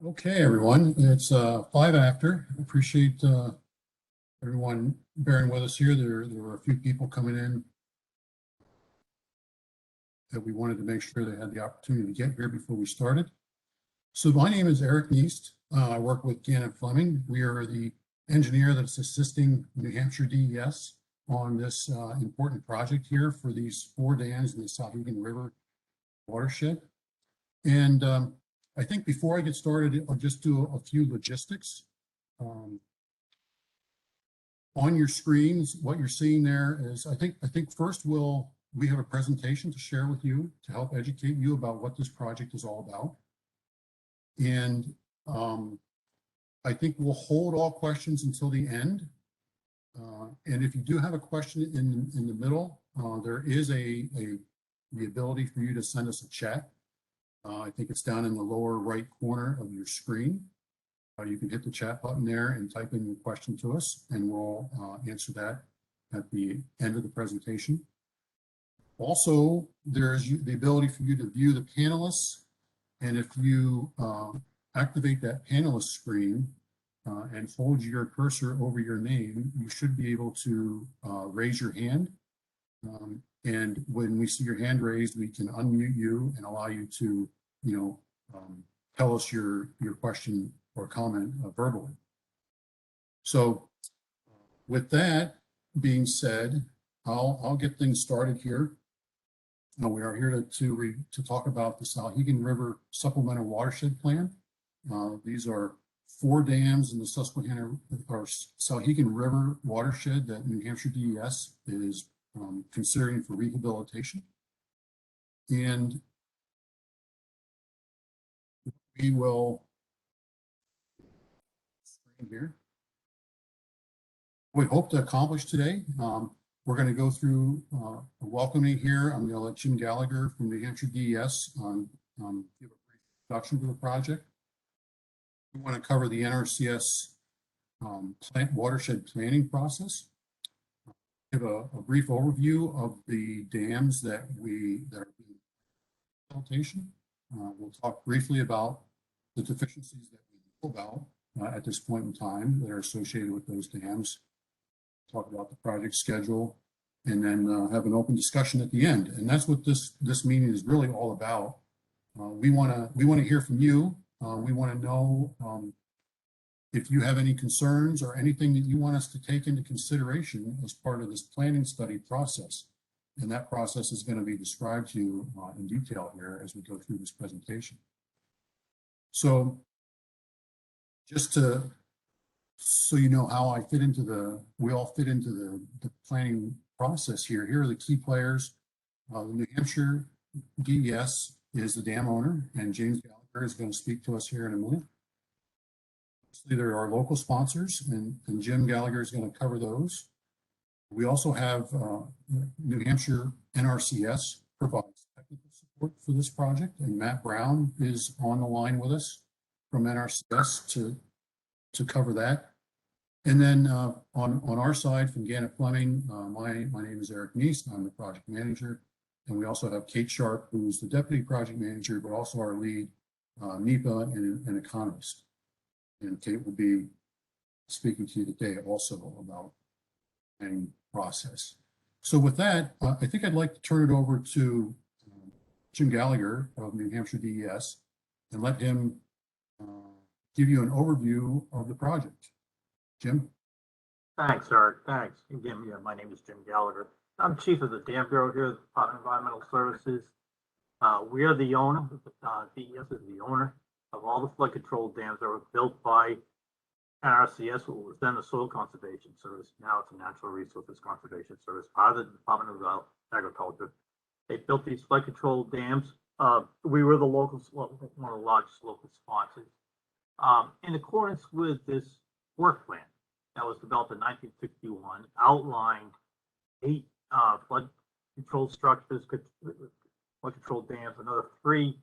Okay, everyone, it's 5 after. Appreciate everyone bearing with us here. There were a few people coming in that we wanted to make sure they had the opportunity to get here before we started. So my name is Eric Neist. I work with Gannett Fleming. We are the engineer that's assisting New Hampshire DES on this important project here for these 4 dams in the Souhegan River Watershed. And I think before I get started, I'll just do a few logistics. On your screens, what you're seeing there is, I think first we have a presentation to share with you to help educate you about what this project is all about. And I think we'll hold all questions until the end. And if you do have a question in the middle, there is the ability for you to send us a chat. I think it's down in the lower right corner of your screen. You can hit the chat button there and type in your question to us, and we'll answer that at the end of the presentation. Also, there's the ability for you to view the panelists, and if you activate that panelist screen and hold your cursor over your name, you should be able to raise your hand. And when we see your hand raised, we can unmute you and allow you to, tell us your question or comment verbally. So with that being said, I'll get things started here. We are here to talk about the Souhegan River Supplemental Watershed Plan. These are 4 dams in the Souhegan River Watershed that New Hampshire DES is considering for rehabilitation. And we will here. We hope to accomplish today. We're going to go through a welcoming here. I'm going to let Jim Gallagher from New Hampshire DES give a brief introduction to the project. We want to cover the NRCS watershed planning process. Give a brief overview of the dams that are being rehabilitation. We'll talk briefly about the deficiencies that we know about at this point in time that are associated with those dams, talk about the project schedule, and then have an open discussion at the end. And that's what this meeting is really all about. We want to hear from you. We want to know if you have any concerns or anything that you want us to take into consideration as part of this planning study process. And that process is going to be described to you in detail here as we go through this presentation. So just so you know how we all fit into the planning process here. Here are the key players. The New Hampshire DES is the dam owner, and James Gallagher is going to speak to us here in a minute. Obviously, there are local sponsors, and Jim Gallagher is going to cover those. We also have New Hampshire NRCS provides technical support for this project, and Matt Brown is on the line with us from NRCS to cover that. And then on our side from Gannett Fleming, my name is Eric Neist. I'm the project manager. And we also have Kate Sharp, who's the deputy project manager, but also our lead NEPA and economist. And Kate will be speaking to you today also about the planning process. So with that, I think I'd like to turn it over to Jim Gallagher of New Hampshire DES and let him give you an overview of the project. Jim? Thanks, Eric. Thanks. Again, my name is Jim Gallagher. I'm chief of the Dam Bureau here at the Department of Environmental Services. We are the owner, DES is the owner of all the flood control dams that were built by NRCS, what was then the Soil Conservation Service. Now it's a Natural Resources Conservation Service, part of the Department of Agriculture. They built these flood control dams. We were one of the largest local sponsors. In accordance with this work plan that was developed in 1961, outlined 8 flood control structures, flood control dams, another 3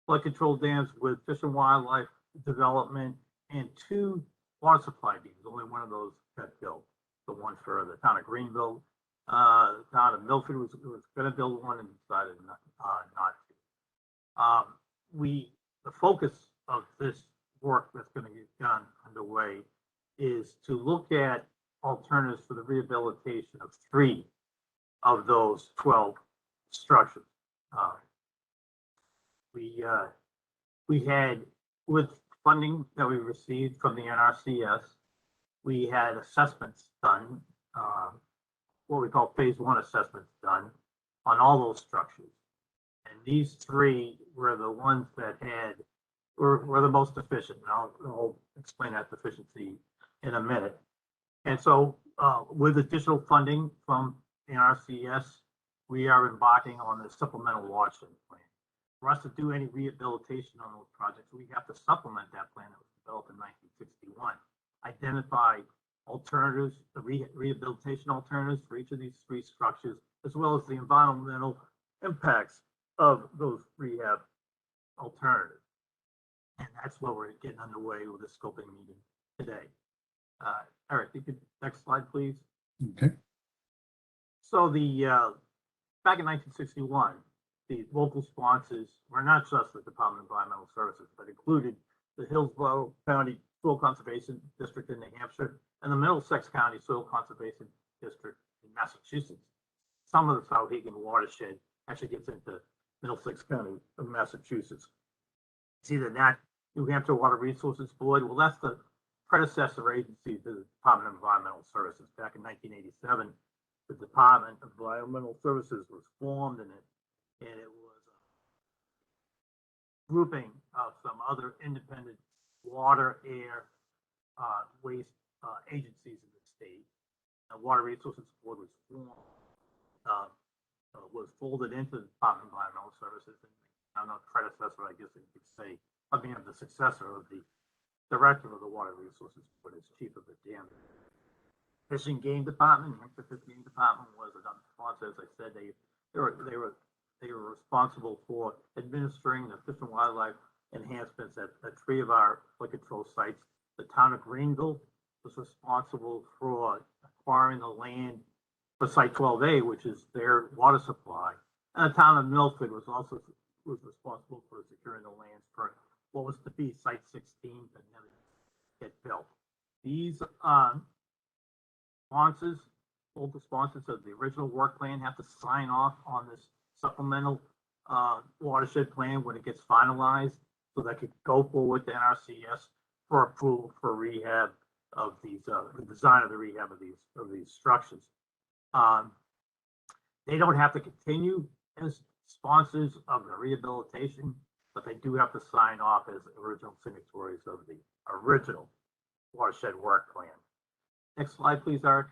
flood control dams with fish and wildlife development, and 2 water supply dams. Only one of those got built. The one for the town of Greenville. The town of Milford was going to build one and decided not to. The focus of this work that's going to get done underway is to look at alternatives for the rehabilitation of 3 of those 12 structures. We had, with funding that we received from the NRCS, we had assessments done, what we call phase 1 assessments done on all those structures. And these 3 were the ones that were the most efficient. And I'll explain that efficiency in a minute. And so with additional funding from NRCS, we are embarking on the Supplemental Watershed Plan. For us to do any rehabilitation on those projects, we have to supplement that plan that was developed in 1961. Identify alternatives, the rehabilitation alternatives for each of these 3 structures, as well as the environmental impacts of those rehab alternatives. And that's what we're getting underway with the scoping meeting today. Eric, you could next slide, please. Okay. So back in 1961, the local sponsors were not just the Department of Environmental Services, but included the Hillsborough County Soil Conservation District in New Hampshire and the Middlesex County Soil Conservation District in Massachusetts. Some of the Souhegan Watershed actually gets into Middlesex County of Massachusetts. It's either that New Hampshire Water Resources Board, well, that's the predecessor agency to the Department of Environmental Services. Back in 1987, the Department of Environmental Services was formed, and it was a grouping of some other independent water, air, waste agencies in the state. The Water Resources Board was formed, was folded into the Department of Environmental Services, and I'm not predecessor, I guess you could say, I mean, the successor of the director of the Water Resources Board as chief of the dam. Fish and Game Department, the Fish and Game Department was another sponsor. As I said, they were responsible for administering the fish and wildlife enhancements at 3 of our flood control sites. The town of Greenville was responsible for acquiring the land for Site 12A, which is their water supply. And the town of Milford was responsible for securing the lands for what was to be Site 16 that never get built. These sponsors, local sponsors of the original work plan, have to sign off on this supplemental watershed plan when it gets finalized, so that could go forward to NRCS for approval for rehab of these, the design of the rehab of these structures. They don't have to continue as sponsors of the rehabilitation, but they do have to sign off as original signatories of the original watershed work plan. Next slide, please, Eric.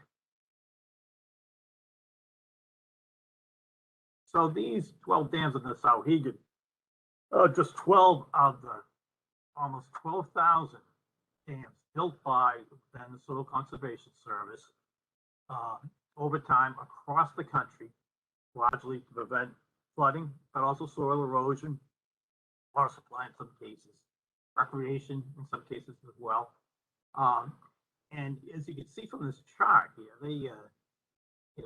So these 12 dams in the Souhegan, just 12 of the almost 12,000 dams built by the Soil Conservation Service over time across the country, largely to prevent flooding, but also soil erosion, water supply in some cases, recreation in some cases as well. And as you can see from this chart here, they,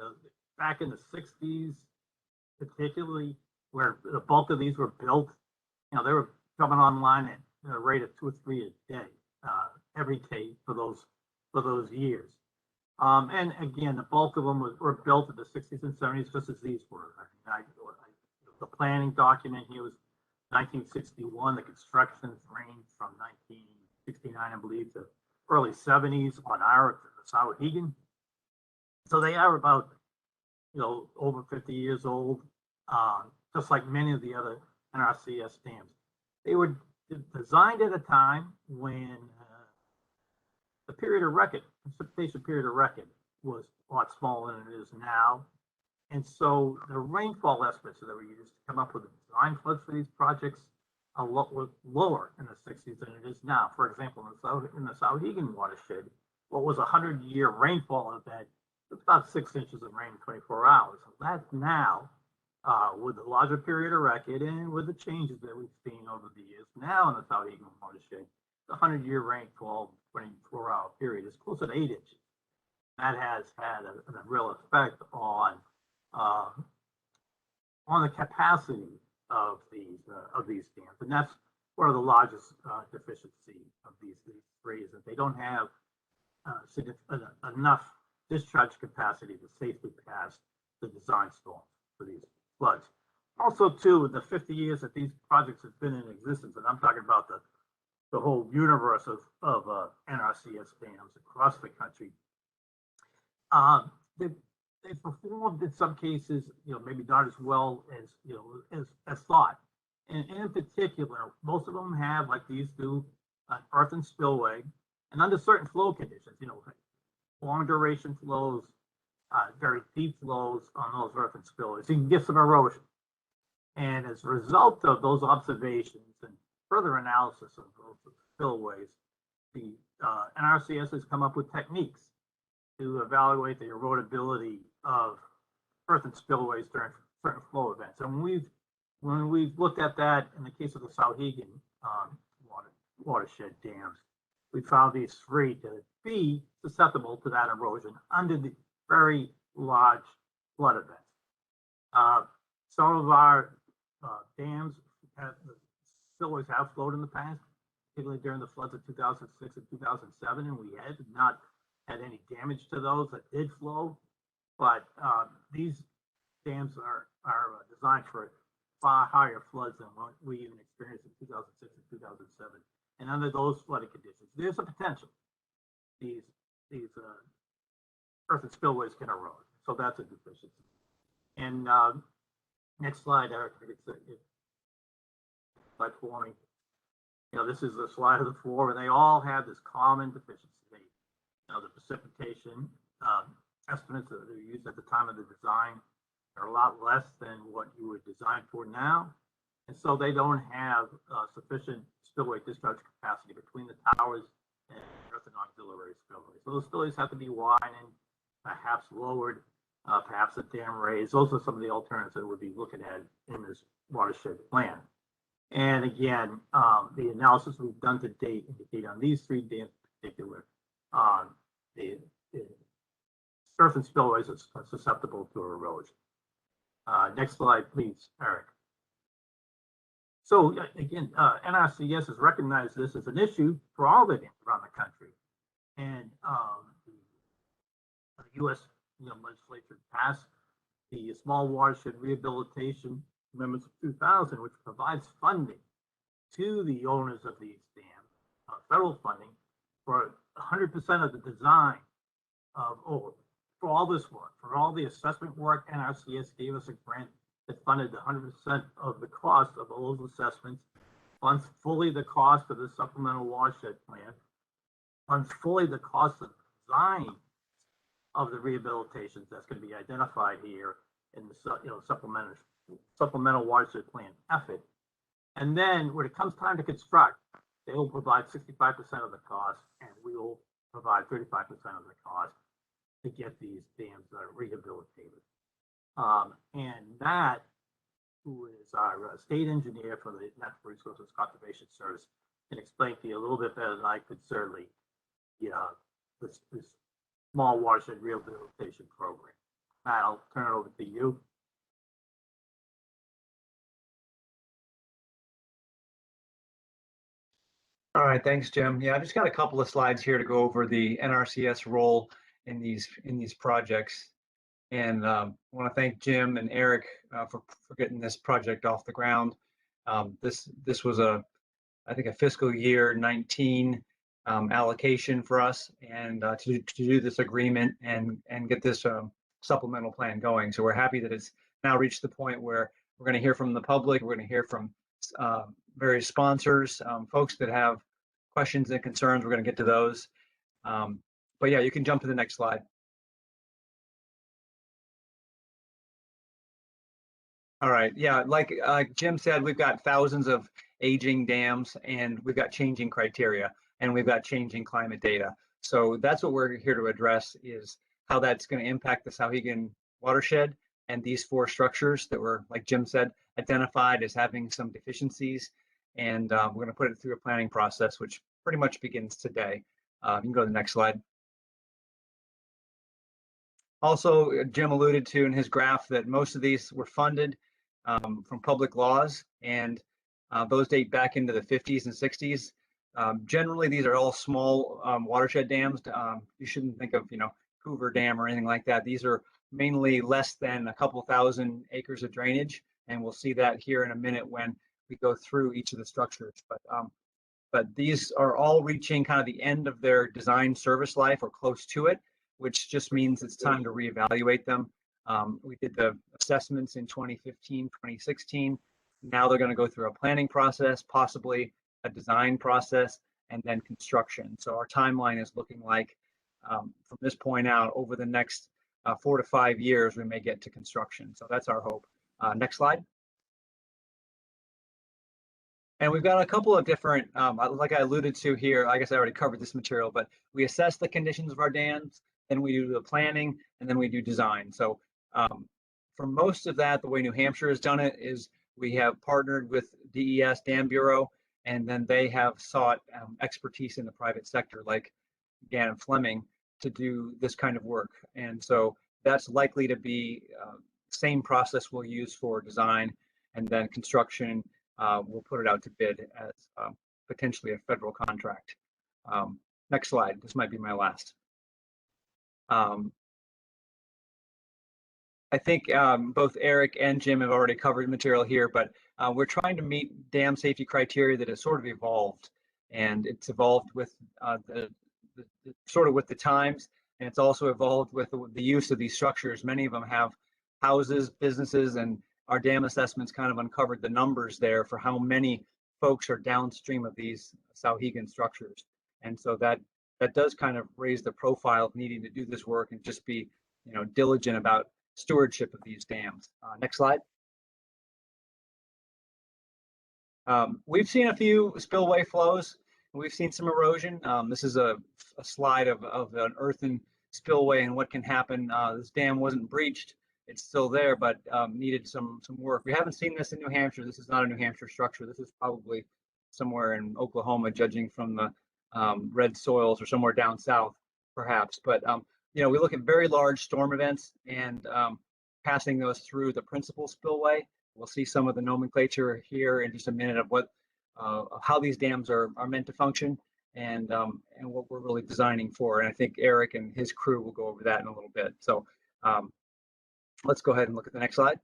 back in the 60s, particularly where the bulk of these were built, they were coming online at a rate of 2 or 3 a day, every day for those years. And again, the bulk of them were built in the 60s and 70s, just as these were. The planning document here was 1961. The constructions ranged from 1969, I believe, to early 70s on our Souhegan. So they are about, over 50 years old, just like many of the other NRCS dams. They were designed at a time when the period of record, precipitation period of record, was a lot smaller than it is now. And so the rainfall estimates that were used to come up with the design floods for these projects was lower in the 60s than it is now. For example, in the Souhegan watershed, what was a 100-year rainfall event, it's about 6 inches of rain in 24 hours. So that's now, with the larger period of record and with the changes that we've seen over the years, now in the Souhegan watershed, the 100-year rainfall 24-hour period is closer to 8 inches. That has had a real effect on the capacity of these dams, and that's one of the largest deficiency of these three is that they don't have enough discharge capacity to safely pass the design storms for these floods. Also, too, the 50 years that these projects have been in existence, and I'm talking about the whole universe of NRCS dams across the country, they've performed in some cases, maybe not as well as as thought. And in particular, most of them have, like these do, earth and spillway, and under certain flow conditions, long duration flows, very deep flows on those earth and spillways, you can get some erosion. And as a result of those observations and further analysis of those spillways, the NRCS has come up with techniques to evaluate the erodibility of earth and spillways during certain flow events. And when we've looked at that in the case of the Souhegan Watershed dams, we found these three to be susceptible to that erosion under the very large flood events. Some of our dams, spillways have flowed in the past, particularly during the floods of 2006 and 2007, and we had not had any damage to those that did flow. But these dams are designed for far higher floods than what we even experienced in 2006 and 2007. And under those flooding conditions, there's a potential these earth and spillways can erode. So that's a deficiency. And next slide, Eric. Slide for me. This is the slide of the four, and they all have this common deficiency. The precipitation estimates that are used at the time of the design are a lot less than what you would design for now. And so they don't have sufficient spillway discharge capacity between the towers and earth and auxiliary spillways. So those spillways have to be widened, perhaps lowered, perhaps the dam raised. Those are some of the alternatives that we'll be looking at in this watershed plan. And again, the analysis we've done to date indicate on these three dams in particular, the earth and spillways are susceptible to erosion. Next slide, please, Eric. So again, NRCS has recognized this as an issue for all the dams around the country, and the U.S. legislature passed the Small Watershed Rehabilitation Amendments of 2000, which provides funding to the owners of these dams, federal funding for 100% of the design of for all this work, for all the assessment work. NRCS gave us a grant that funded 100% of the cost of all those assessments, funds fully the cost of the Supplemental Watershed Plan, funds fully the cost of design of the rehabilitations that's going to be identified here in the Supplemental Watershed Plan effort. And then when it comes time to construct, they will provide 65% of the cost, and we will provide 35% of the cost to get these dams rehabilitated. And that, who is our state engineer for the Natural Resources Conservation Service, can explain to you a little bit better than I could certainly, this small watershed rehabilitation program. Matt, I'll turn it over to you. All right, thanks, Jim. Yeah, I just got a couple of slides here to go over the NRCS role in these projects. And I want to thank Jim and Eric for getting this project off the ground. This was I think a fiscal year 19 allocation for us, and to do this agreement and get this supplemental plan going. So we're happy that it's now reached the point where we're going to hear from the public. We're going to hear from various sponsors, folks that have questions and concerns. We're going to get to those. But yeah, you can jump to the next slide. All right. Yeah, like Jim said, we've got thousands of aging dams, and we've got changing criteria, and we've got changing climate data. So that's what we're here to address, is how that's going to impact the Souhegan watershed and these four structures that were, like Jim said, identified as having some deficiencies. And we're going to put it through a planning process, which pretty much begins today. You can go to the next slide. Also, Jim alluded to in his graph that most of these were funded from public laws, and Those date back into the 50s and 60s. Generally, these are all small watershed dams. You shouldn't think of, Hoover Dam or anything like that. These are mainly less than a couple thousand acres of drainage, and we'll see that here in a minute when we go through each of the structures. But these are all reaching kind of the end of their design service life or close to it, which just means it's time to reevaluate them. We did the assessments in 2015, 2016. Now they're going to go through a planning process, possibly a design process, and then construction. So our timeline is looking like from this point out, over the next 4 to 5 years, we may get to construction. So that's our hope. Next slide. And we've got a couple of different, like I alluded to here, I guess I already covered this material, but we assess the conditions of our dams, then we do the planning, and then we do design. So for most of that, the way New Hampshire has done it is we have partnered with DES Dam Bureau, and then they have sought expertise in the private sector, like Gannon Fleming, to do this kind of work. And so that's likely to be same process we'll use for design, and then construction. We'll put it out to bid as potentially a federal contract. Next slide. This might be my last. I think both Eric and Jim have already covered material here, but we're trying to meet dam safety criteria that has sort of evolved, and it's evolved with sort of with the times, and it's also evolved with the use of these structures. Many of them have houses, businesses, and our dam assessments kind of uncovered the numbers there for how many folks are downstream of these Souhegan structures. And so that does kind of raise the profile of needing to do this work and just be, diligent about stewardship of these dams. Next slide. We've seen a few spillway flows. We've seen some erosion. This is a slide of an earthen spillway and what can happen. This dam wasn't breached. It's still there, but needed some work. We haven't seen this in New Hampshire. This is not a New Hampshire structure. This is probably somewhere in Oklahoma, judging from the red soils, or somewhere down south, perhaps. But we look at very large storm events and passing those through the principal spillway. We'll see some of the nomenclature here in just a minute of what how these dams are meant to function, and what we're really designing for. And I think Eric and his crew will go over that in a little bit. So let's go ahead and look at the next slide.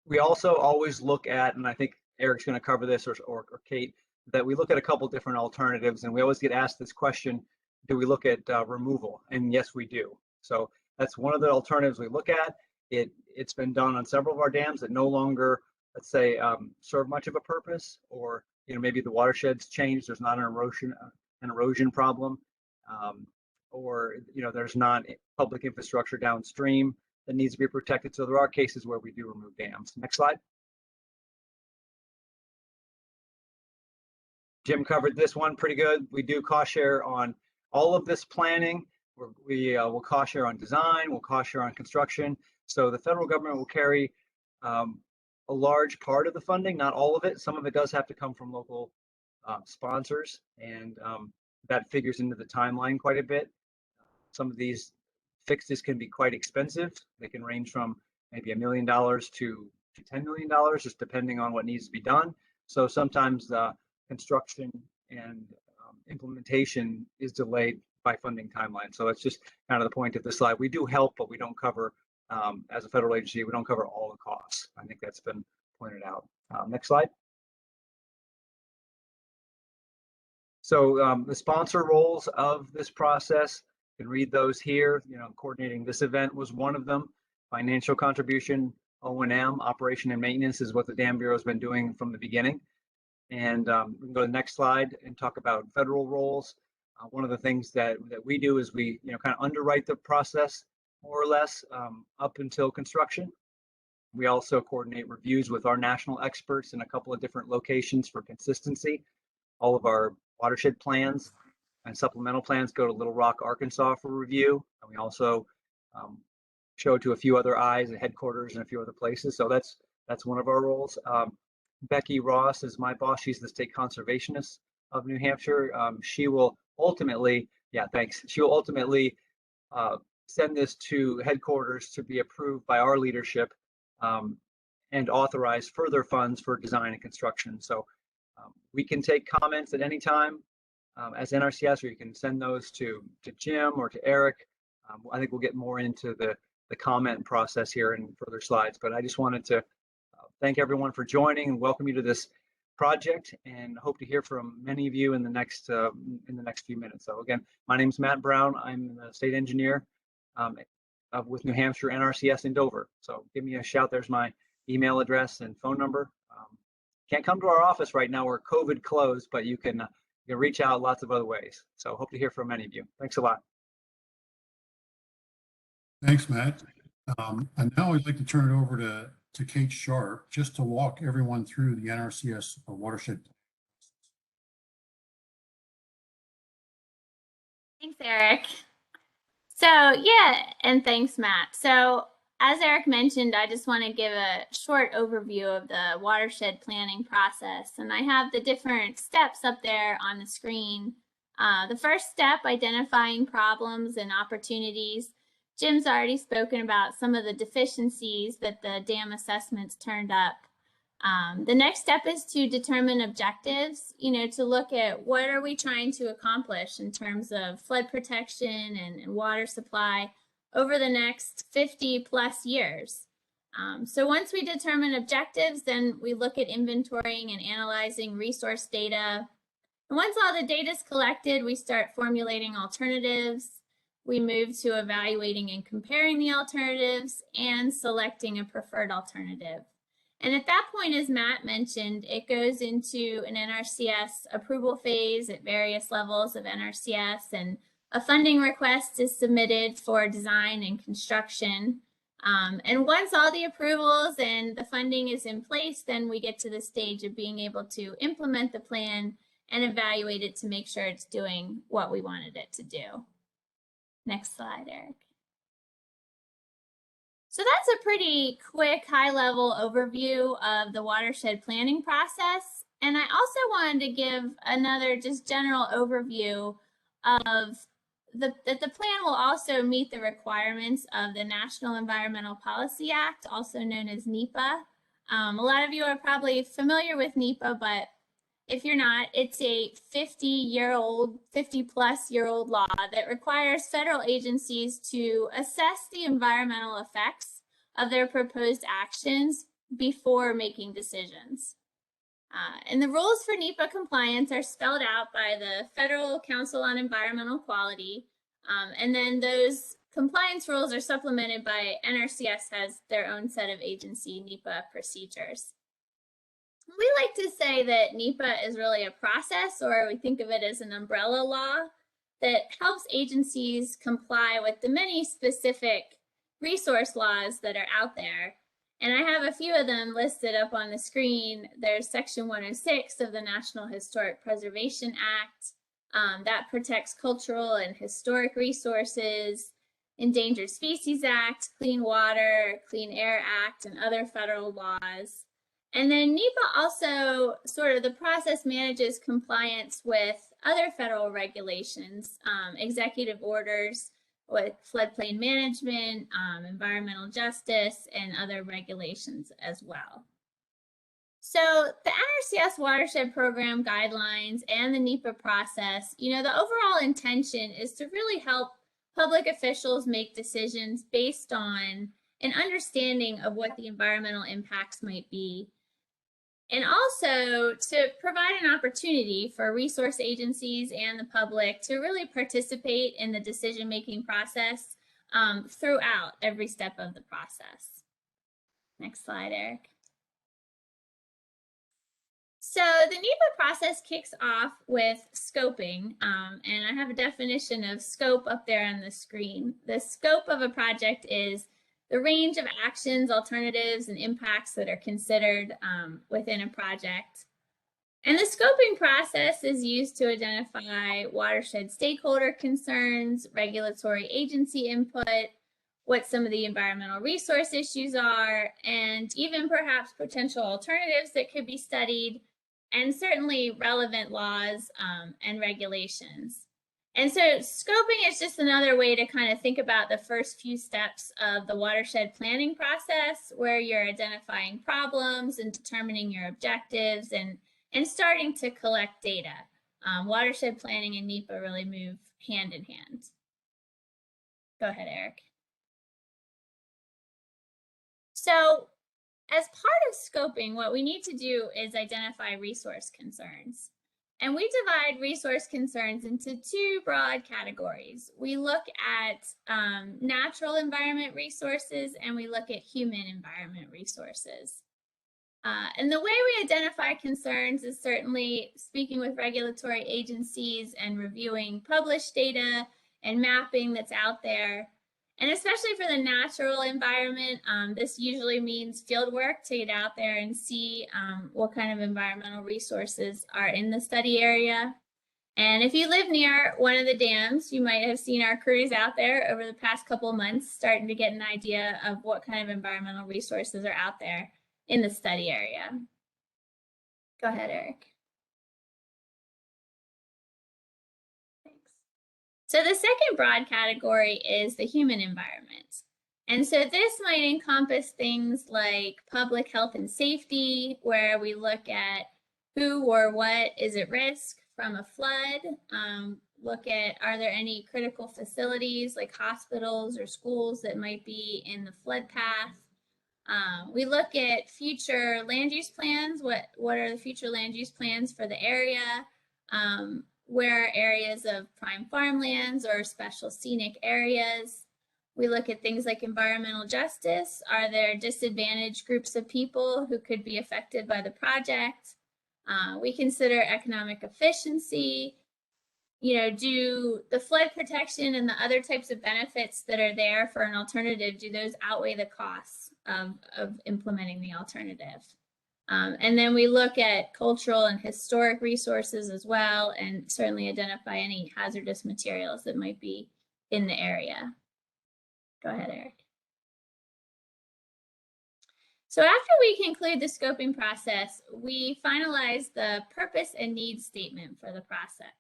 We also always look at, and I think Eric's going to cover this, or Kate, that we look at a couple different alternatives, and we always get asked this question: do we look at removal? And yes, we do. So that's one of the alternatives we look at. It's been done on several of our dams that no longer, let's say, serve much of a purpose, or maybe the watershed's changed. There's not an erosion problem, or there's not public infrastructure downstream that needs to be protected. So there are cases where we do remove dams. Next slide. Jim covered this one pretty good. We do cost share on all of this planning. We will cost share on design, we'll cost share on construction. So the federal government will carry a large part of the funding, not all of it. Some of it does have to come from local sponsors, and that figures into the timeline quite a bit. Some of these fixes can be quite expensive. They can range from maybe $1 million to $10 million, just depending on what needs to be done. So sometimes the construction and implementation is delayed by funding timeline. So that's just kind of the point of this slide. We do help, but we don't cover, as a federal agency, we don't cover all the costs. I think that's been pointed out. Next slide. So the sponsor roles of this process, you can read those here. Coordinating this event was one of them. Financial contribution, O&M, operation and maintenance is what the Dam Bureau has been doing from the beginning. And we can go to the next slide and talk about federal roles. One of the things that we do is we kind of underwrite the process more or less up until construction. We also coordinate reviews with our national experts in a couple of different locations for consistency. All of our watershed plans and supplemental plans go to Little Rock, Arkansas for review. And we also show to a few other eyes at headquarters and a few other places. So that's one of our roles. Becky Ross is my boss. She's the state conservationist of New Hampshire. She will ultimately, she will ultimately send this to headquarters to be approved by our leadership. and authorize further funds for design and construction. So we can take comments at any time as NRCS, or you can send those to Jim or to Eric. I think we'll get more into the comment process here in further slides, but I just wanted to thank everyone for joining and welcome you to this project, and hope to hear from many of you in the next few minutes. So again, my name is Matt Brown. I'm the state engineer with New Hampshire NRCS in Dover. So give me a shout. There's my email address and phone number. Can't come to our office right now. We're COVID closed, but you can reach out lots of other ways. So hope to hear from many of you. Thanks a lot. Thanks, Matt. And now I'd like to turn it over to Kate Sharp just to walk everyone through the NRCS watershed. Thanks, Eric. So yeah, and thanks, Matt. So as Eric mentioned, I just want to give a short overview of the watershed planning process. And I have the different steps up there on the screen. The first step, identifying problems and opportunities. Jim's already spoken about some of the deficiencies that the dam assessments turned up. The next step is to determine objectives, to look at what are we trying to accomplish in terms of flood protection and water supply over the next 50 plus years. So once we determine objectives, then we look at inventorying and analyzing resource data. And once all the data is collected, we start formulating alternatives. We move to evaluating and comparing the alternatives and selecting a preferred alternative. And at that point, as Matt mentioned, it goes into an NRCS approval phase at various levels of NRCS, and a funding request is submitted for design and construction. And once all the approvals and the funding is in place, then we get to the stage of being able to implement the plan and evaluate it to make sure it's doing what we wanted it to do. Next slide, Eric. So that's a pretty quick high-level overview of the watershed planning process. And I also wanted to give another just general overview of that the plan will also meet the requirements of the National Environmental Policy Act, also known as NEPA. A lot of you are probably familiar with NEPA, but if you're not, it's a 50-plus-year-old law that requires federal agencies to assess the environmental effects of their proposed actions before making decisions. And the rules for NEPA compliance are spelled out by the Federal Council on Environmental Quality. And then those compliance rules are supplemented by NRCS has their own set of agency NEPA procedures. We like to say that NEPA is really a process, or we think of it as an umbrella law that helps agencies comply with the many specific resource laws that are out there. And I have a few of them listed up on the screen. There's Section 106 of the National Historic Preservation Act that protects cultural and historic resources, Endangered Species Act, Clean Water, Clean Air Act, and other federal laws. And then NEPA also the process manages compliance with other federal regulations, executive orders with floodplain management, environmental justice, and other regulations as well. So the NRCS Watershed Program guidelines and the NEPA process, the overall intention is to really help public officials make decisions based on an understanding of what the environmental impacts might be, and also to provide an opportunity for resource agencies and the public to really participate in the decision-making process throughout every step of the process. Next slide, Eric. So the NEPA process kicks off with scoping, and I have a definition of scope up there on the screen. The scope of a project is the range of actions, alternatives, and impacts that are considered within a project. And the scoping process is used to identify watershed stakeholder concerns, regulatory agency input, what some of the environmental resource issues are, and even perhaps potential alternatives that could be studied, and certainly relevant laws and regulations. And so scoping is just another way to kind of think about the first few steps of the watershed planning process, where you're identifying problems and determining your objectives and starting to collect data. Watershed planning and NEPA really move hand in hand. Go ahead, Eric. So as part of scoping, what we need to do is identify resource concerns. And we divide resource concerns into two broad categories. We look at natural environment resources and we look at human environment resources. And the way we identify concerns is certainly speaking with regulatory agencies and reviewing published data and mapping that's out there. And especially for the natural environment, this usually means field work to get out there and see what kind of environmental resources are in the study area. And if you live near one of the dams, you might have seen our crews out there over the past couple of months starting to get an idea of what kind of environmental resources are out there in the study area. Go ahead, Eric. So the second broad category is the human environment. And so this might encompass things like public health and safety, where we look at who or what is at risk from a flood, look at are there any critical facilities like hospitals or schools that might be in the flood path. We look at future land use plans, what are the future land use plans for the area, where are areas of prime farmlands or special scenic areas. We look at things like environmental justice. Are there disadvantaged groups of people who could be affected by the project? We consider economic efficiency. You know, do the flood protection and the other types of benefits that are there for an alternative, do those outweigh the costs of implementing the alternative? And then we look at cultural and historic resources as well, and certainly identify any hazardous materials that might be in the area. Go ahead, Eric. So after we conclude the scoping process, we finalize the purpose and needs statement for the project.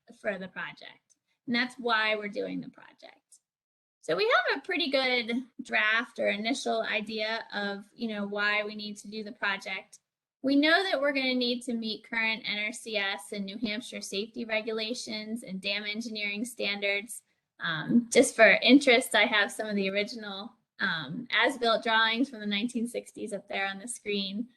And that's why we're doing the project. So we have a pretty good draft or initial idea of, why we need to do the project. We know that we're going to need to meet current NRCS and New Hampshire safety regulations and dam engineering standards. Just for interest, I have some of the original as-built drawings from the 1960s up there on the screen.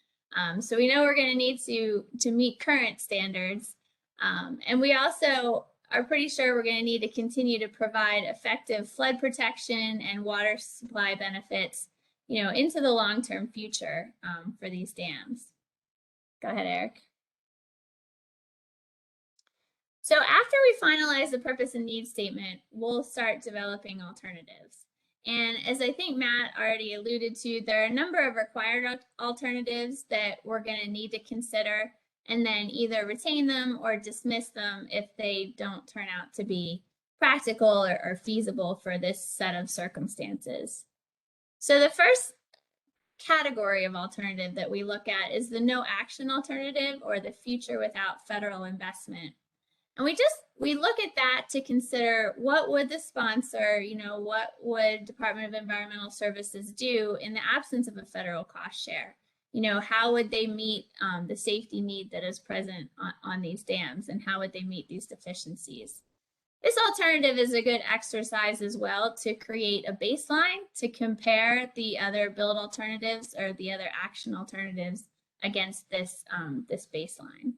So we know we're going to need to meet current standards. And we also are pretty sure we're going to need to continue to provide effective flood protection and water supply benefits, into the long-term future for these dams. Go ahead, Eric. So after we finalize the purpose and needs statement, we'll start developing alternatives. And as I think Matt already alluded to, there are a number of required alternatives that we're going to need to consider, and then either retain them or dismiss them if they don't turn out to be practical or feasible for this set of circumstances. So the first category of alternative that we look at is the no action alternative, or the future without federal investment. And we look at that to consider what would the sponsor, what would Department of Environmental Services do in the absence of a federal cost share? How would they meet the safety need that is present on these dams, and how would they meet these deficiencies? This alternative is a good exercise as well to create a baseline to compare the other build alternatives or the other action alternatives against this baseline.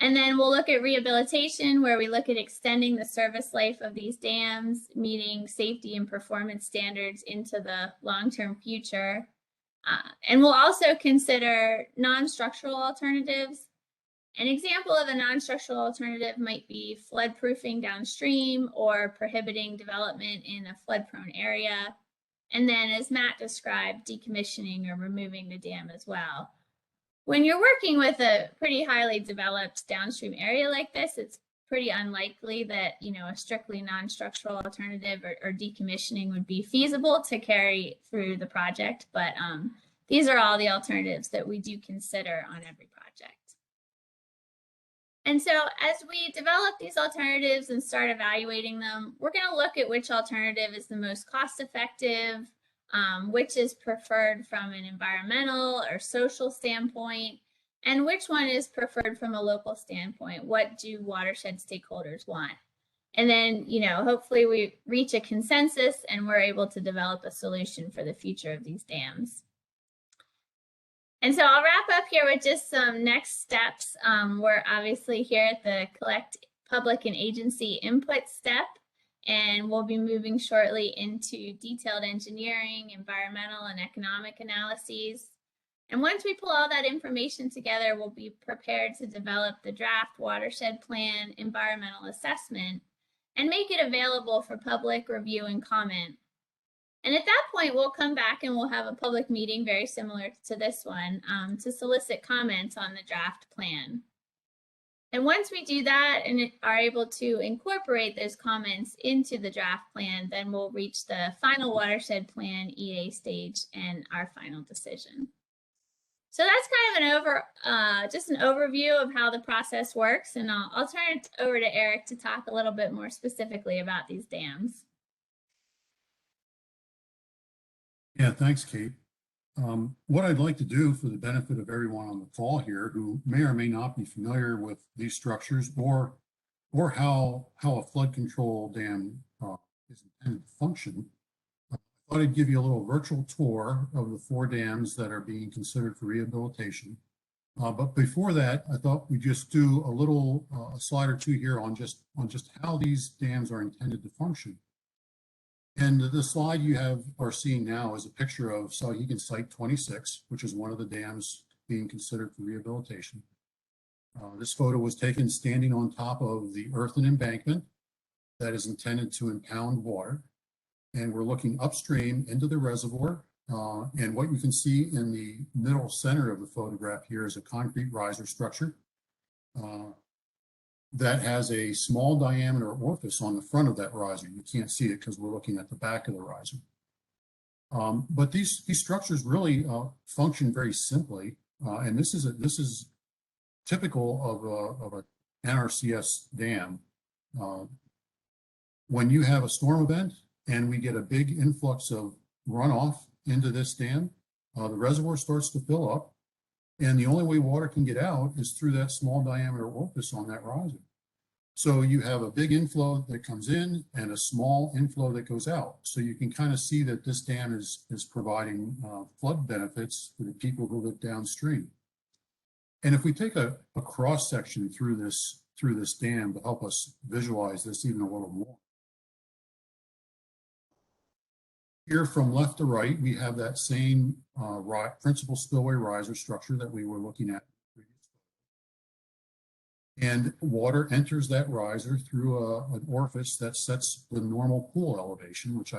And then we'll look at rehabilitation, where we look at extending the service life of these dams, meeting safety and performance standards into the long-term future. And we'll also consider non-structural alternatives. An example of a non-structural alternative might be flood proofing downstream or prohibiting development in a flood-prone area. And then, as Matt described, decommissioning or removing the dam as well. When you're working with a pretty highly developed downstream area like this, it's pretty unlikely that, a strictly non-structural alternative or decommissioning would be feasible to carry through the project. But these are all the alternatives that we do consider on every project. And so as we develop these alternatives and start evaluating them, we're going to look at which alternative is the most cost effective, which is preferred from an environmental or social standpoint, and which one is preferred from a local standpoint. What do watershed stakeholders want? And then, hopefully we reach a consensus and we're able to develop a solution for the future of these dams. And so I'll wrap up here with just some next steps. We're obviously here at the collect public and agency input step, and we'll be moving shortly into detailed engineering, environmental, and economic analyses. And once we pull all that information together, we'll be prepared to develop the draft watershed plan environmental assessment and make it available for public review and comment. And at that point, we'll come back and we'll have a public meeting very similar to this one to solicit comments on the draft plan. And once we do that and are able to incorporate those comments into the draft plan, then we'll reach the final watershed plan EA stage and our final decision. So that's kind of just an overview of how the process works. And I'll turn it over to Eric to talk a little bit more specifically about these dams. Yeah, thanks, Kate. What I'd like to do for the benefit of everyone on the call here who may or may not be familiar with these structures or how a flood control dam is intended to function, I thought I'd give you a little virtual tour of the 4 dams that are being considered for rehabilitation. But before that, I thought we'd just do a little a slide or two here on just how these dams are intended to function. And the slide you are seeing now is a picture of Souhegan Site 26, which is one of the dams being considered for rehabilitation. This photo was taken standing on top of the earthen embankment that is intended to impound water. And we're looking upstream into the reservoir. And what you can see in the middle center of the photograph here is a concrete riser structure that has a small diameter orifice on the front of that riser. You can't see it because we're looking at the back of the riser. But these structures really function very simply. And this is typical of a NRCS dam. When you have a storm event and we get a big influx of runoff into this dam, the reservoir starts to fill up. And the only way water can get out is through that small diameter orifice on that riser. So you have a big inflow that comes in and a small inflow that goes out. So you can kind of see that this dam is providing flood benefits for the people who live downstream. And if we take a cross section through this dam to help us visualize this even a little more. Here from left to right, we have that same principal spillway riser structure that we were looking at. And water enters that riser through an orifice that sets the normal pool elevation, which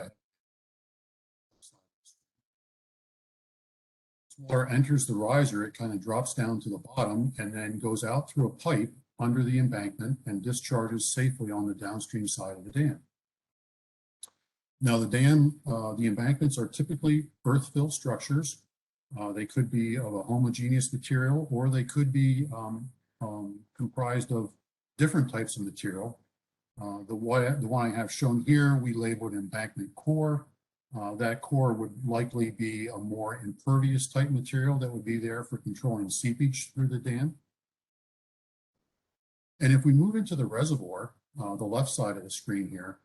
water enters the riser, it kind of drops down to the bottom and then goes out through a pipe under the embankment and discharges safely on the downstream side of the dam. Now the embankments are typically earth-fill structures. They could be of a homogeneous material, or they could be comprised of different types of material. The one I have shown here, we labeled embankment core. That core would likely be a more impervious type material that would be there for controlling seepage through the dam. And if we move into the reservoir, the left side of the screen here,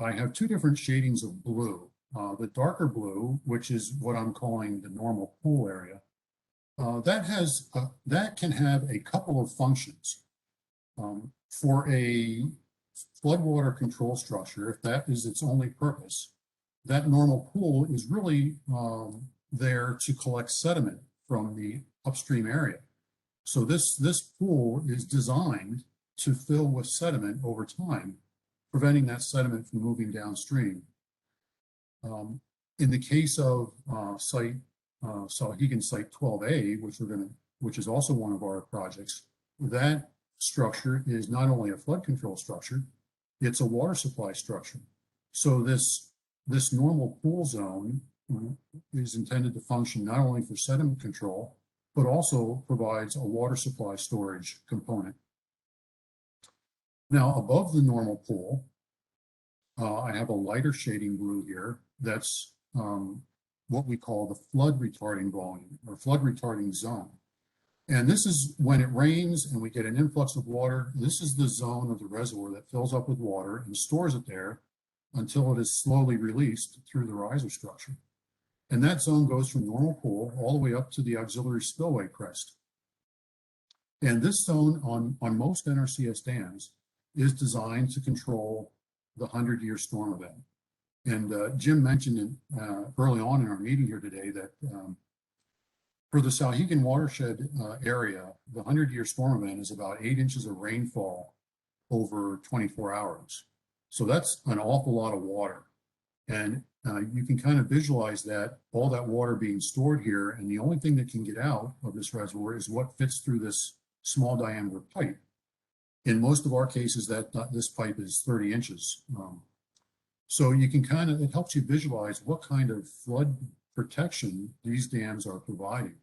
I have 2 different shadings of blue. The darker blue, which is what I'm calling the normal pool area, that can have a couple of functions. For a floodwater control structure, if that is its only purpose, that normal pool is really there to collect sediment from the upstream area. So this pool is designed to fill with sediment over time, preventing that sediment from moving downstream. In the case of Souhegan Site 12A, which is also one of our projects, that structure is not only a flood control structure, it's a water supply structure. So this normal pool zone is intended to function not only for sediment control, but also provides a water supply storage component. Now, above the normal pool, I have a lighter shading blue here. That's what we call the flood retarding volume or flood retarding zone. And this is when it rains and we get an influx of water. This is the zone of the reservoir that fills up with water and stores it there until it is slowly released through the riser structure. And that zone goes from normal pool all the way up to the auxiliary spillway crest. And this zone on most NRCS dams is designed to control the 100-year storm event. And Jim mentioned early on in our meeting here today that for the Souhegan Watershed area, the 100-year storm event is about 8 inches of rainfall over 24 hours. So that's an awful lot of water. And you can kind of visualize that, all that water being stored here, and the only thing that can get out of this reservoir is what fits through this small diameter pipe. In most of our cases, this pipe is 30 inches. So you can kind of, it helps you visualize what kind of flood protection these dams are providing.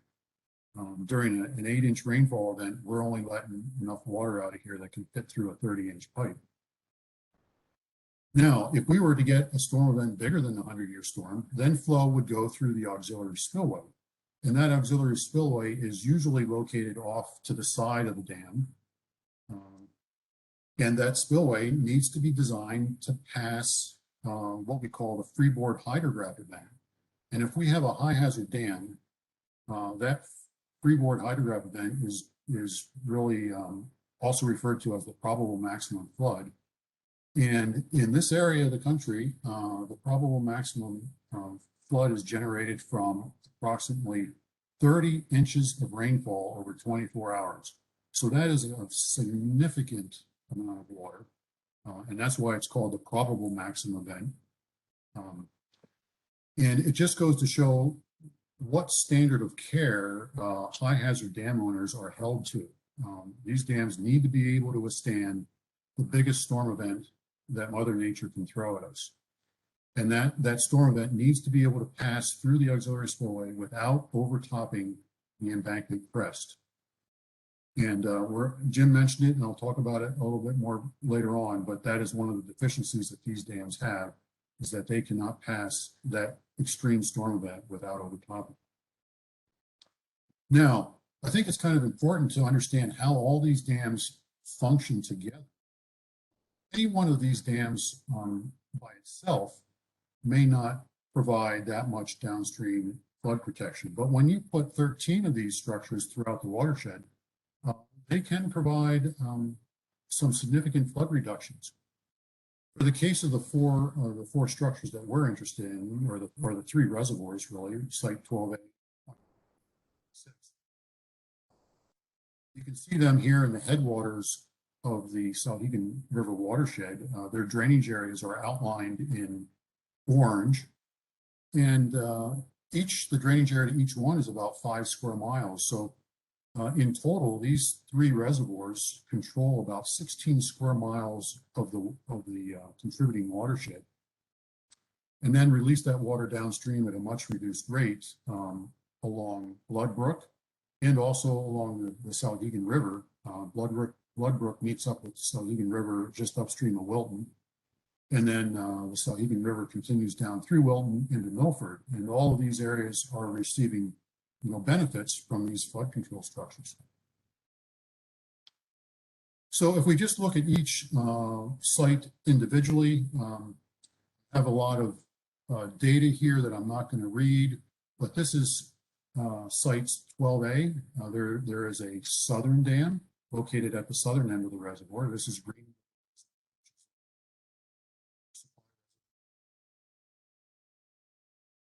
During an 8-inch rainfall event, we're only letting enough water out of here that can fit through a 30-inch pipe. Now, if we were to get a storm event bigger than the 100-year storm, then flow would go through the auxiliary spillway. And that auxiliary spillway is usually located off to the side of the dam. And that spillway needs to be designed to pass what we call the freeboard hydrograph event. And if we have a high hazard dam, that freeboard hydrograph event is really also referred to as the probable maximum flood. And in this area of the country, the probable maximum flood is generated from approximately 30 inches of rainfall over 24 hours. So that is a significant amount of water. And that's why it's called the probable maximum event. And it just goes to show what standard of care high hazard dam owners are held to. These dams need to be able to withstand the biggest storm event that Mother Nature can throw at us. And that storm event needs to be able to pass through the auxiliary spillway without overtopping the embankment crest. And Jim mentioned it, and I'll talk about it a little bit more later on, but that is one of the deficiencies that these dams have, is that they cannot pass that extreme storm event without overtopping. Now, I think it's kind of important to understand how all these dams function together. Any one of these dams by itself may not provide that much downstream flood protection, but when you put 13 of these structures throughout the watershed, they can provide some significant flood reductions. For the case of the four structures that we're interested in, or the 3 reservoirs really, site 12A, you can see them here in the headwaters of the Souhegan River Watershed. Their drainage areas are outlined in orange, and the drainage area to each one is about 5 square miles. So in total, these 3 reservoirs control about 16 square miles of the contributing watershed, and then release that water downstream at a much reduced rate along Blood Brook and also along the Souhegan River. Blood Brook meets up with the Souhegan River just upstream of Wilton. And then the Souhegan River continues down through Wilton into Milford. And all of these areas are receiving benefits from these flood control structures. So if we just look at each site individually, I have a lot of data here that I'm not going to read, but this is sites 12A. There is a southern dam located at the southern end of the reservoir. This is green.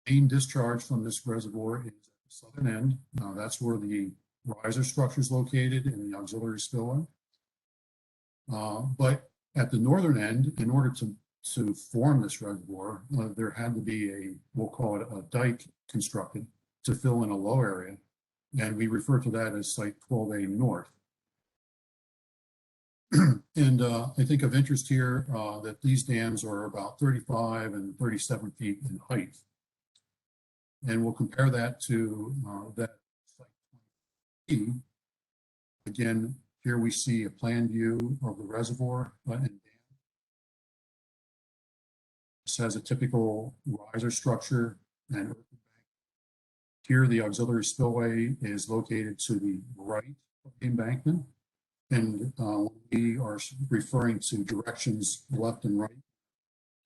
Main discharge from this reservoir is at the southern end. That's where the riser structure is located in the auxiliary spillway. But at the northern end, in order to form this reservoir, there had to be we'll call it a dike constructed to fill in a low area. And we refer to that as site 12A North. And I think of interest here that these dams are about 35 and 37 feet in height. And we'll compare that to that site 20. Again, Here we see a plan view of the reservoir and dam. This has a typical riser structure and earthen bank. Here, the auxiliary spillway is located to the right of the embankment. And we are referring to directions left and right,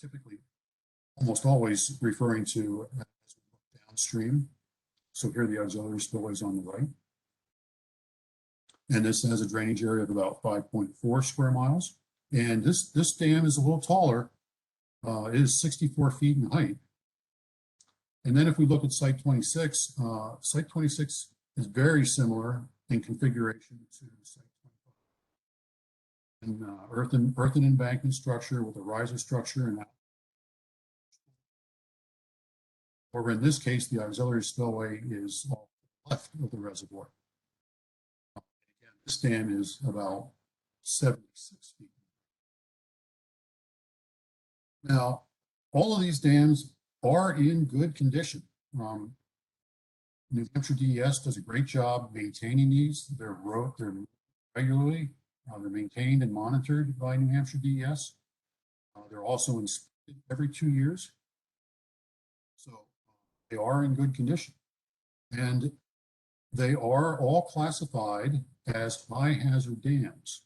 typically, almost always referring to as we look downstream. So here the auxiliary spillway is on the right. And this has a drainage area of about 5.4 square miles. And this dam is a little taller. It is 64 feet in height. And then if we look at site 26, site 26 is very similar in configuration to site 25. And earthen embankment structure with a riser structure, and or in this case, the auxiliary spillway is off the left of the reservoir. Again, this dam is about 76 feet. Now, all of these dams are in good condition. New Hampshire DES does a great job maintaining these. They're regularly. They're maintained and monitored by New Hampshire DES. They're also inspected every 2 years. So they are in good condition. And they are all classified as high hazard dams.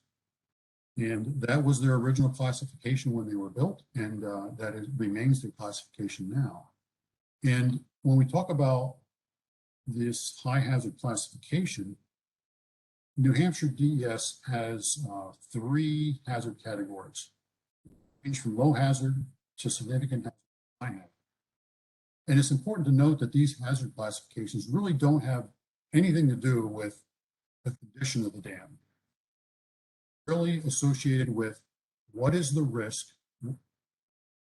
And that was their original classification when they were built, and remains their classification now. And when we talk about this high hazard classification, New Hampshire DES has 3 hazard categories, range from low hazard to significant hazard, high hazard. And it's important to note that these hazard classifications really don't have anything to do with the condition of the dam. Really associated with what is the risk,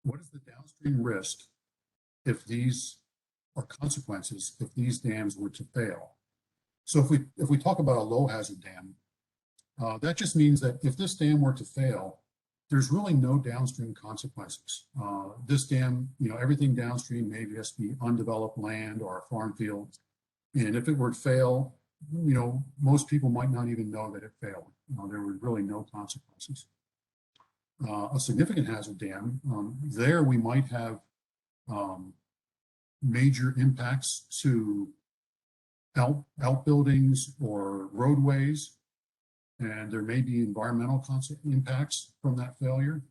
what is the downstream risk if these are consequences if these dams were to fail. So if we talk about a low hazard dam, that just means that if this dam were to fail, there's really no downstream consequences. This dam, everything downstream may just be undeveloped land or a farm field. And if it were to fail, most people might not even know that it failed. There were really no consequences. A significant hazard dam, there we might have major impacts to outbuildings or roadways, and there may be environmental impacts from that failure.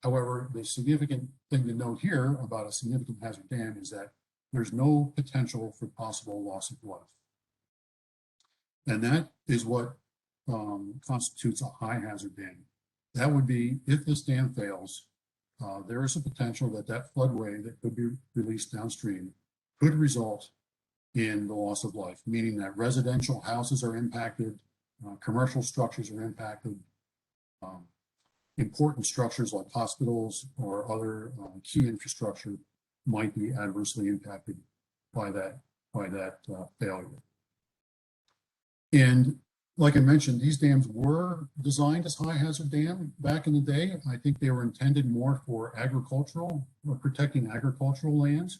However, the significant thing to note here about a significant hazard dam is that there's no potential for possible loss of life. And that is what constitutes a high hazard dam. That would be, if this dam fails, there is a potential that that floodway that could be released downstream could result in the loss of life, meaning that residential houses are impacted, commercial structures are impacted, important structures like hospitals or other key infrastructure might be adversely impacted by that failure. And like I mentioned, these dams were designed as high hazard dam back in the day. I think they were intended more for agricultural or protecting agricultural lands,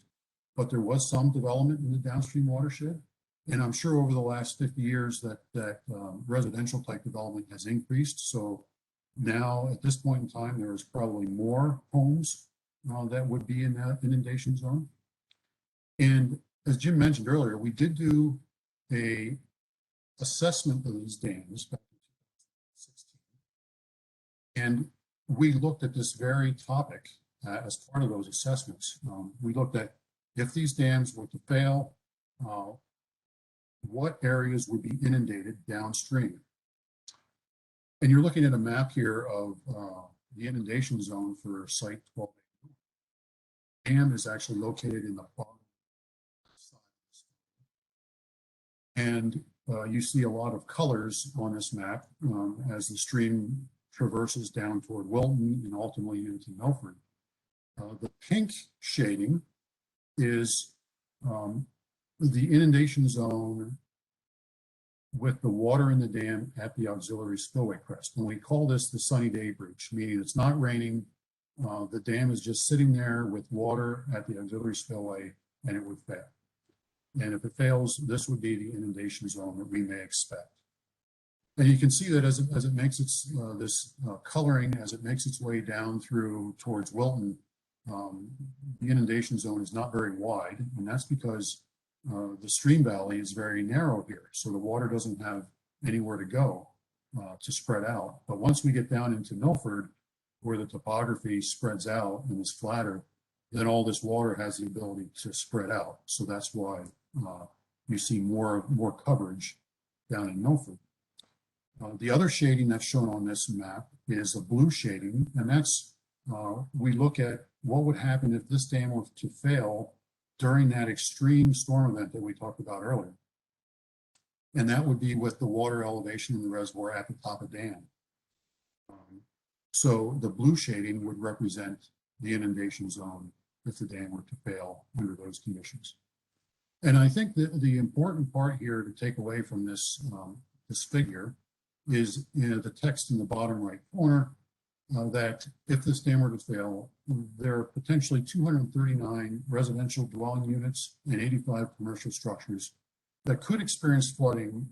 but there was some development in the downstream watershed. And I'm sure over the last 50 years that residential type development has increased. So now at this point in time, there is probably more homes that would be in that inundation zone. And as Jim mentioned earlier, we did do a assessment of these dams back in 2016. And we looked at this very topic as part of those assessments. We looked at if these dams were to fail, what areas would be inundated downstream. And you're looking at a map here of the inundation zone for site 12. The dam is actually located in the bottom side of the story. And you see a lot of colors on this map as the stream traverses down toward Wilton and ultimately into Milford. The pink shading is the inundation zone with the water in the dam at the auxiliary spillway crest. And we call this the sunny day breach, meaning it's not raining. The dam is just sitting there with water at the auxiliary spillway and it would fail. And if it fails, this would be the inundation zone that we may expect. And you can see that as it makes its coloring, as it makes its way down through towards Wilton, the inundation zone is not very wide, and that's because the stream valley is very narrow here, so the water doesn't have anywhere to go to spread out. But once we get down into Milford, where the topography spreads out and is flatter, then all this water has the ability to spread out. So that's why you see more coverage down in Milford. The other shading that's shown on this map is a blue shading, and that's we look at what would happen if this dam were to fail during that extreme storm event that we talked about earlier. And that would be with the water elevation in the reservoir at the top of dam. So the blue shading would represent the inundation zone if the dam were to fail under those conditions. And I think that the important part here to take away from this, this figure is the text in the bottom right corner, that if this dam were to fail, there are potentially 239 residential dwelling units and 85 commercial structures that could experience flooding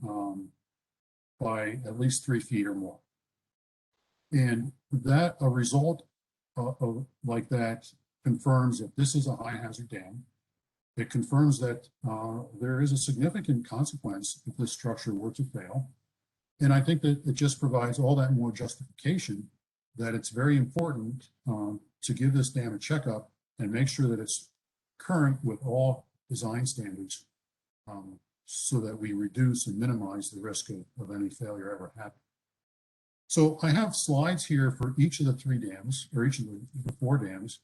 by at least 3 feet or more. And that a result of like that confirms that this is a high hazard dam. It confirms that there is a significant consequence if this structure were to fail. And I think that it just provides all that more justification that it's very important to give this dam a checkup and make sure that it's current with all design standards so that we reduce and minimize the risk of any failure ever happening. So I have slides here for each of the 3 dams, or each of the 4 dams,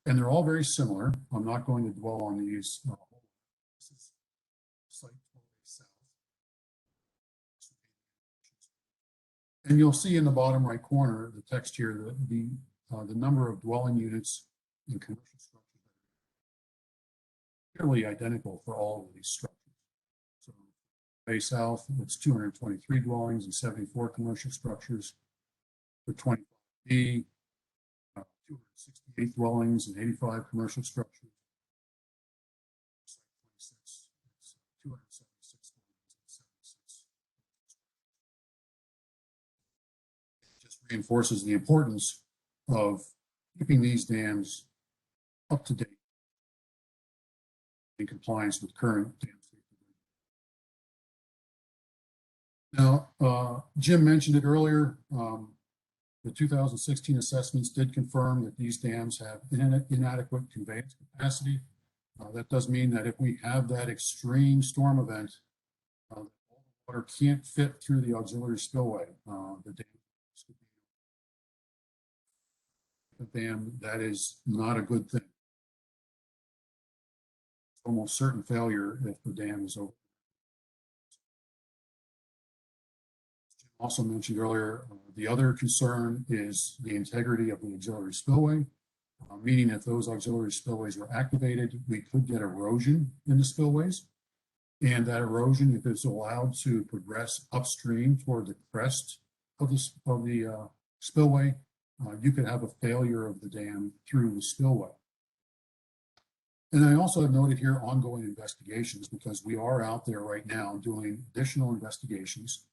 and they're all very similar. I'm not going to dwell on these. This is site 12 south. And you'll see in the bottom right corner, the text here, the number of dwelling units and commercial structures are nearly identical for all of these structures. So Bay South, it's 223 dwellings and 74 commercial structures. For 25B, 268 dwellings and 85 commercial structures. 26, 276 dwellings and 76. It just reinforces the importance of keeping these dams up to date in compliance with current dam safety. Now, Jim mentioned it earlier. The 2016 assessments did confirm that these dams have inadequate conveyance capacity. That does mean that if we have that extreme storm event, all the water can't fit through the auxiliary spillway. The dam, that is not a good thing. It's almost certain failure if the dam is over. Also mentioned earlier, the other concern is the integrity of the auxiliary spillway, meaning if those auxiliary spillways were activated, we could get erosion in the spillways. And that erosion, if it's allowed to progress upstream toward the crest of the spillway, you could have a failure of the dam through the spillway. And I also have noted here ongoing investigations, because we are out there right now doing additional investigations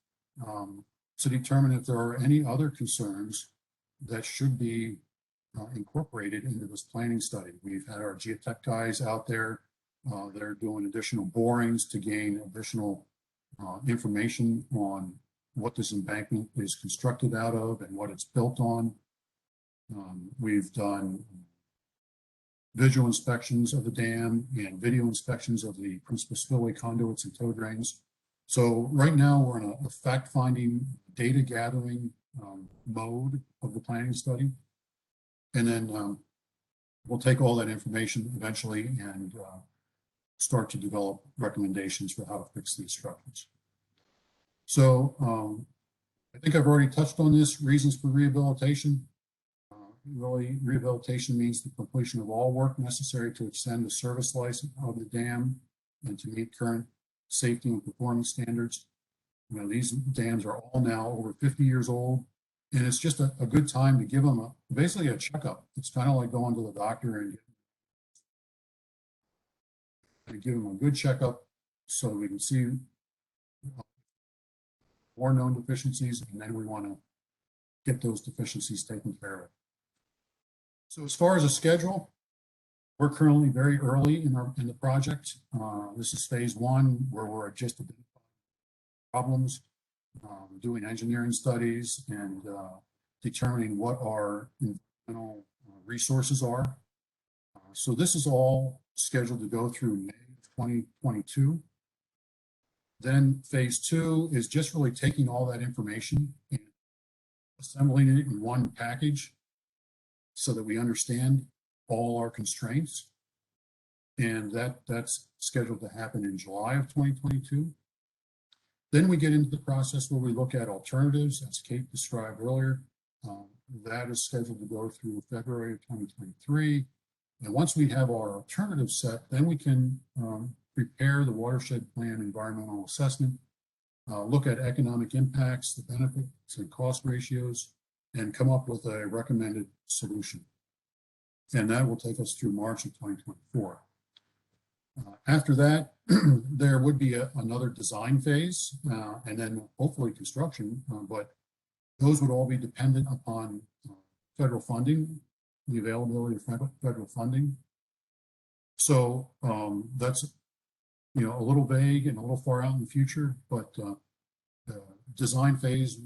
to determine if there are any other concerns that should be incorporated into this planning study. We've had our geotech guys out there. They're doing additional borings to gain additional information on what this embankment is constructed out of and what it's built on. We've done visual inspections of the dam and video inspections of the principal spillway conduits and tow drains. So right now we're in a fact-finding, data gathering mode of the planning study. And then we'll take all that information eventually and start to develop recommendations for how to fix these structures. So I think I've already touched on this, reasons for rehabilitation. Really, rehabilitation means the completion of all work necessary to extend the service life of the dam and to meet current safety and performance standards. You know, these dams are all now over 50 years old, and it's just a good time to give them basically a checkup. It's kind of like going to the doctor and give them a good checkup so we can see more known deficiencies, and then we want to get those deficiencies taken care of. So as far as a schedule, we're currently very early in the project. This is phase one, where we're just identifying problems, doing engineering studies, and determining what our environmental resources are. So this is all scheduled to go through May of 2022. Then phase two is just really taking all that information and assembling it in one package so that we understand all our constraints. And that's scheduled to happen in July of 2022. Then we get into the process where we look at alternatives, as Kate described earlier. That is scheduled to go through February of 2023. And once we have our alternative set, then we can prepare the watershed plan environmental assessment, look at economic impacts, the benefits and cost ratios, and come up with a recommended solution. And that will take us through March of 2024. After that, there would be another design phase, and then hopefully construction, but those would all be dependent upon federal funding, the availability of federal funding. So that's, you know, a little vague and a little far out in the future, but the design phase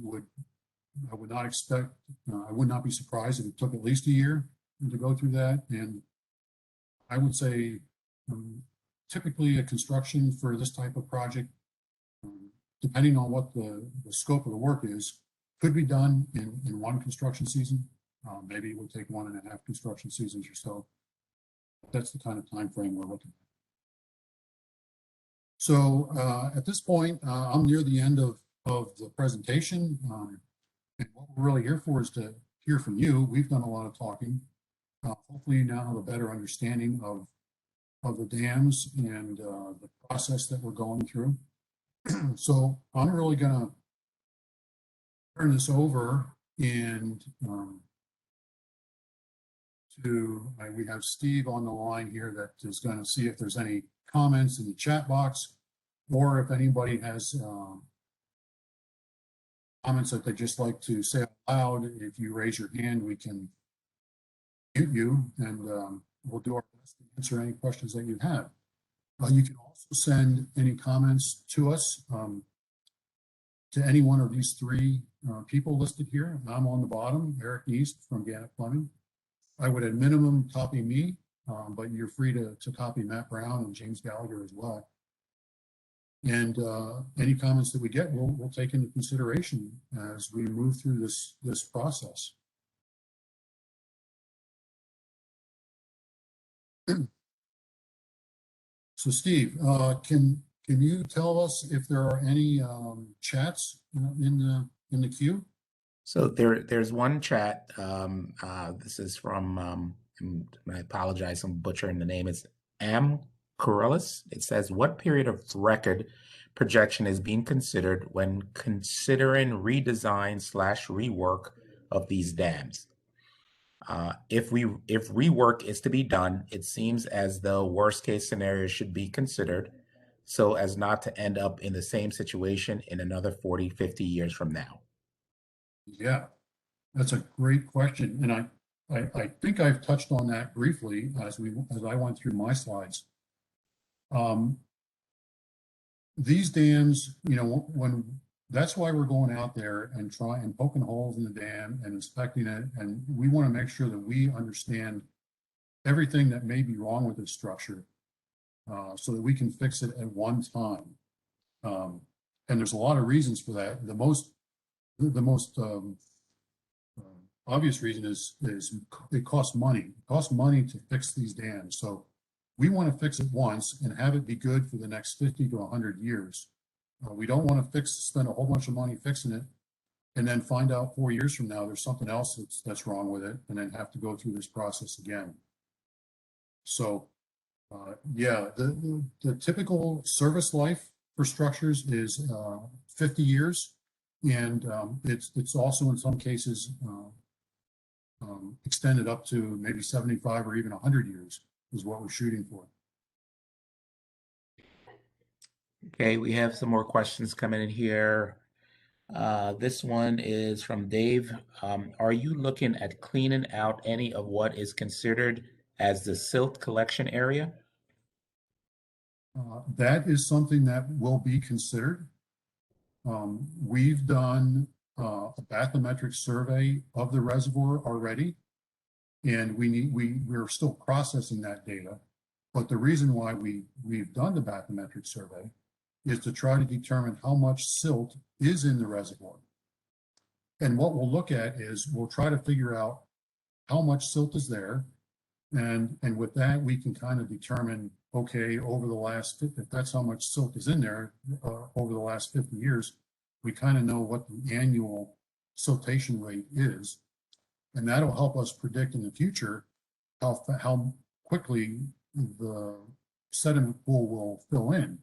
I would not expect, I would not be surprised if it took at least a year to go through that. And I would say typically a construction for this type of project, depending on what the scope of the work is, could be done in one construction season. Maybe it would take 1.5 construction seasons or so. That's the kind of time frame we're looking at. So at this point, I'm near the end of the presentation. And what we're really here for is to hear from you. We've done a lot of talking. Hopefully you now have a better understanding of the dams and the process that we're going through. So I'm really going to turn this over and we have Steve on the line here that is going to see if there's any comments in the chat box, or if anybody has comments that they just like to say out loud. If you raise your hand, we can mute you, and we'll do our best to answer any questions that you have. You can also send any comments to us, to any one of these three people listed here. I'm on the bottom, Eric East from Gannett Plumbing. I would at minimum copy me, but you're free to copy Matt Brown and James Gallagher as well. And any comments that we get, we'll take into consideration as we move through this process. So Steve, can you tell us if there are any chats in the queue? So there's one chat. This is from, I apologize, I'm butchering the name. It's Am Corellis. It says, what period of record projection is being considered when considering redesign/rework of these dams? If rework is to be done, it seems as though worst case scenario should be considered so as not to end up in the same situation in another 40, 50 years from now. Yeah, that's a great question. And I think I've touched on that briefly as I went through my slides. These dams, you know, that's why we're going out there and poking holes in the dam and inspecting it. And we want to make sure that we understand everything that may be wrong with this structure, so that we can fix it at one time. And there's a lot of reasons for that. The most obvious reason is it costs money. It costs money to fix these dams. So we want to fix it once and have it be good for the next 50 to 100 years. We don't want to spend a whole bunch of money fixing it and then find out 4 years from now there's something else that's wrong with it, and then have to go through this process again. So yeah, the typical service life for structures is 50 years. And it's also in some cases extended up to maybe 75 or even 100 years is what we're shooting for. Okay, we have some more questions coming in here. This one is from Dave. Are you looking at cleaning out any of what is considered as the silt collection area? That is something that will be considered. We've done a bathymetric survey of the reservoir already, and we're still processing that data. But the reason why we've done the bathymetric survey is to try to determine how much silt is in the reservoir. And what we'll look at is we'll try to figure out how much silt is there. And with that, we can kind of determine, okay, over the last, if that's how much silt is in there over the last 50 years, we kind of know what the annual siltation rate is. And that'll help us predict in the future how quickly the sediment pool will fill in.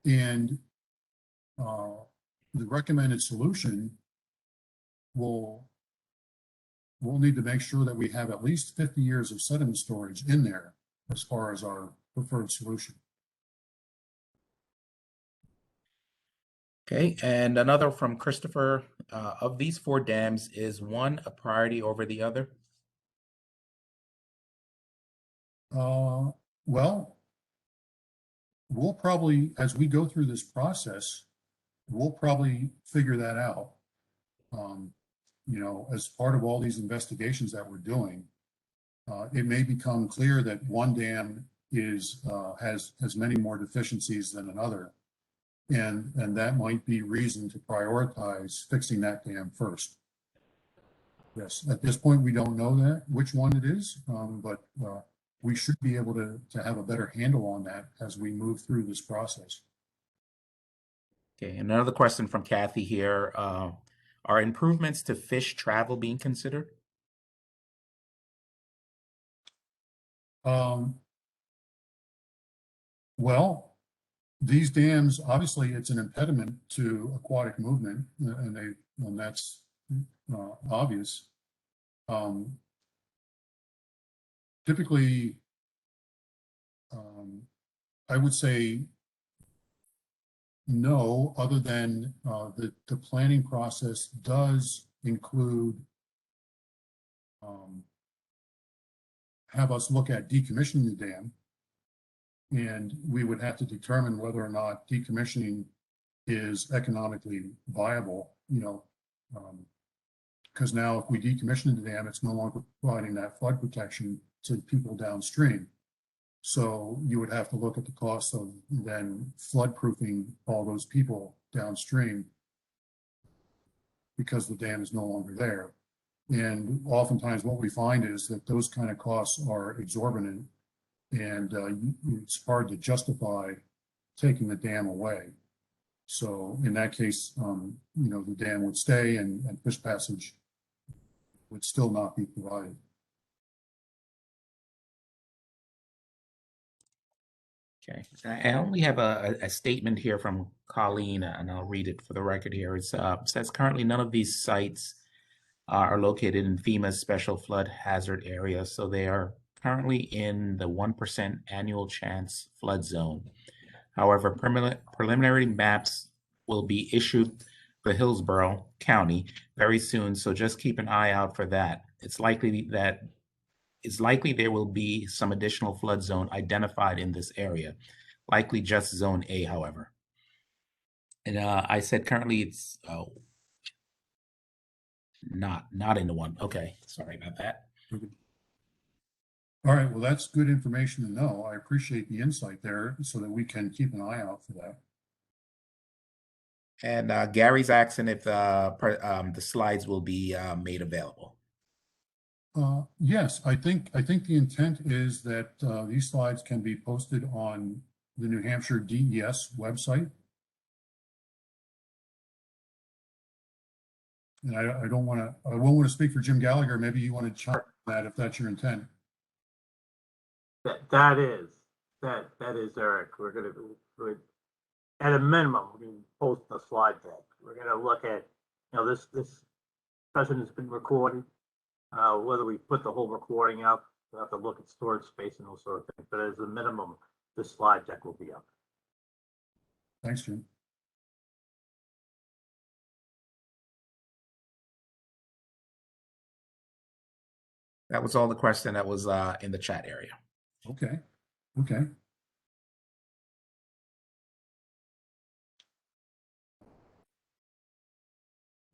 And the recommended solution we'll need to make sure that we have at least 50 years of sediment storage in there as far as our preferred solution. Okay, and another from Christopher. Of these 4 dams, is one a priority over the other? Well, we'll probably, as we go through this process, we'll probably figure that out. You know, as part of all these investigations that we're doing, it may become clear that one dam has many more deficiencies than another, and that might be reason to prioritize fixing that dam first. Yes, at this point we don't know that which one it is, but we should be able to have a better handle on that as we move through this process. Okay, another question from Kathy here. Are improvements to fish travel being considered? Well, these dams, obviously it's an impediment to aquatic movement, and that's obvious. Typically, I would say no, other than the planning process does include have us look at decommissioning the dam, and we would have to determine whether or not decommissioning is economically viable, you know, because now if we decommission the dam, it's no longer providing that flood protection to people downstream. So you would have to look at the cost of then flood proofing all those people downstream because the dam is no longer there. And oftentimes what we find is that those kind of costs are exorbitant, and it's hard to justify taking the dam away. So in that case, you know, the dam would stay and fish passage would still not be provided. Okay, I only have a statement here from Colleen, and I'll read it for the record here. It says currently none of these sites are located in FEMA's special flood hazard area, so they are currently in the 1% annual chance flood zone. However, preliminary maps will be issued for Hillsborough County very soon, so just keep an eye out for that. It's likely there will be some additional flood zone identified in this area, likely just zone A, however. And I said currently it's not in the one. Okay, sorry about that. All right, well, that's good information to know. I appreciate the insight there so that we can keep an eye out for that. And Gary's asking if the slides will be made available. Yes, I think the intent is that these slides can be posted on the New Hampshire DES website. And I won't want to speak for Jim Gallagher. Maybe you want to chime on that if that's your intent. That is Eric. We're at a minimum, we're going to post the slide deck. We're going to look at, you know, this session has been recorded. Whether we put the whole recording up, we'll have to look at storage space and those sort of things. But as a minimum, this slide deck will be up. Thanks, Jim. That was all the question that was in the chat area. Okay, okay.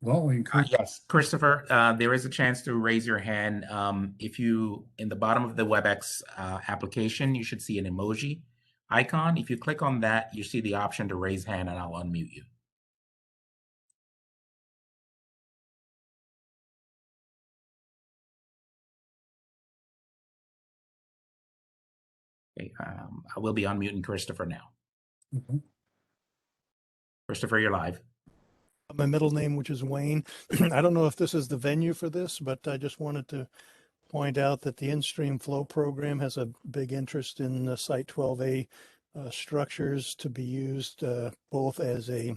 Well, we encourage. Yes, Christopher, there is a chance to raise your hand. If you, in the bottom of the WebEx application, you should see an emoji icon. If you click on that, you see the option to raise hand and I'll unmute you. Okay, I will be unmuting Christopher now. Okay. Christopher, you're live. My middle name, which is Wayne. I don't know if this is the venue for this, but I just wanted to point out that the in-stream flow program has a big interest in Site 12A structures to be used both as a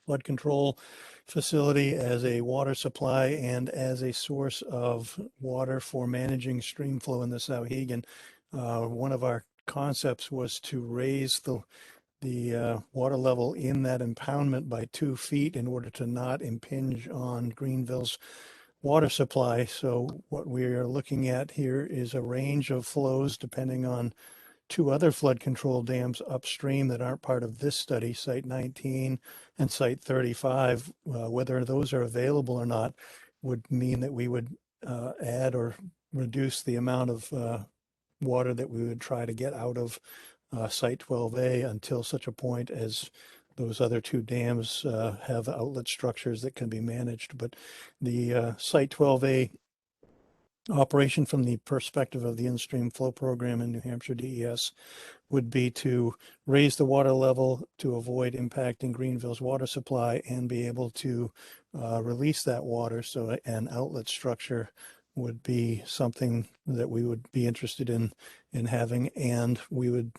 flood control facility, as a water supply, and as a source of water for managing stream flow in the Souhegan. One of our concepts was to raise the water level in that impoundment by 2 feet in order to not impinge on Greenville's water supply. So what we are looking at here is a range of flows depending on 2 other flood control dams upstream that aren't part of this study, Site 19 and Site 35. Whether those are available or not would mean that we would add or reduce the amount of water that we would try to get out of Site 12A until such a point as those other 2 dams have outlet structures that can be managed. But the Site 12A operation from the perspective of the in-stream flow program in New Hampshire DES would be to raise the water level to avoid impacting Greenville's water supply and be able to release that water. So an outlet structure would be something that we would be interested in having, and we would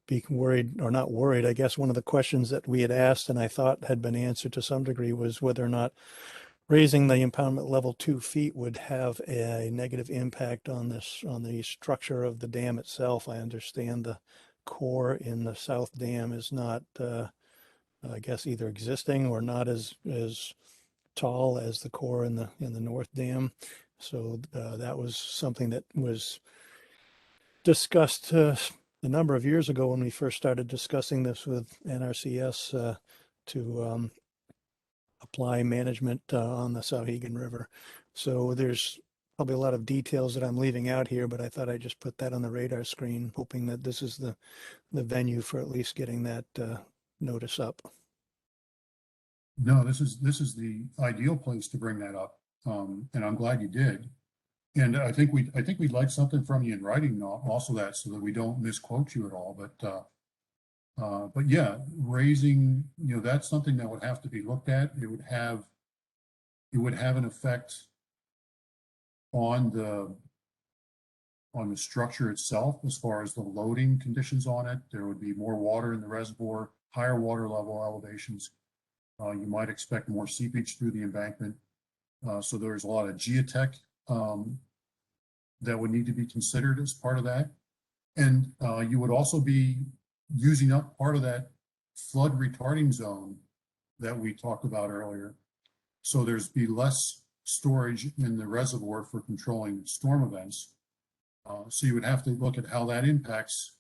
be worried, or not worried, I guess one of the questions that we had asked and I thought had been answered to some degree was whether or not raising the impoundment level 2 feet would have a negative impact on the structure of the dam itself. I understand the core in the South Dam is not, I guess, either existing or not as tall as the core in the North Dam. So that was something that was discussed a number of years ago when we first started discussing this with NRCS to apply management on the Souhegan River. So there's probably a lot of details that I'm leaving out here, but I thought I'd just put that on the radar screen, hoping that this is the venue for at least getting that notice up. No, this is the ideal place to bring that up, and I'm glad you did. And I think we'd like something from you in writing also, that so that we don't misquote you at all. But yeah, raising, that's something that would have to be looked at. It would have an effect on the structure itself as far as the loading conditions on it. There would be more water in the reservoir, higher water level elevations. You might expect more seepage through the embankment. So there's a lot of geotech that would need to be considered as part of that. And you would also be using up part of that flood retarding zone that we talked about earlier. So there's be less storage in the reservoir for controlling storm events. So you would have to look at how that impacts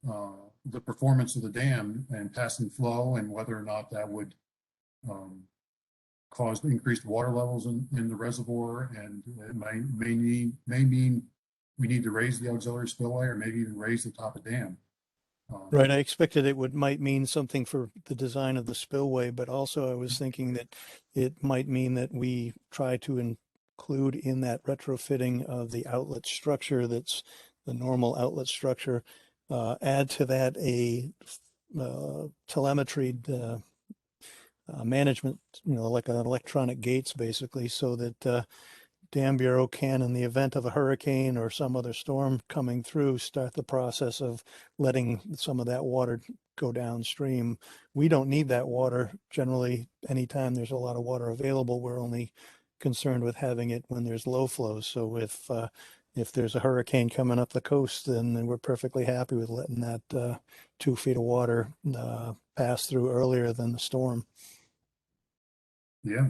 the performance of the dam and passing flow, and whether or not that would cause increased water levels in the reservoir, and it may mean we need to raise the auxiliary spillway, or maybe even raise the top of dam. Right, I expected it might mean something for the design of the spillway, but also I was thinking that it might mean that we try to include in that retrofitting of the outlet structure, that's the normal outlet structure, add to that a telemetry management, like an electronic gates basically, so that Dam Bureau can, in the event of a hurricane or some other storm coming through, start the process of letting some of that water go downstream. We don't need that water generally. Anytime there's a lot of water available, we're only concerned with having it when there's low flows. So if there's a hurricane coming up the coast, then we're perfectly happy with letting that 2 feet of water pass through earlier than the storm. Yeah,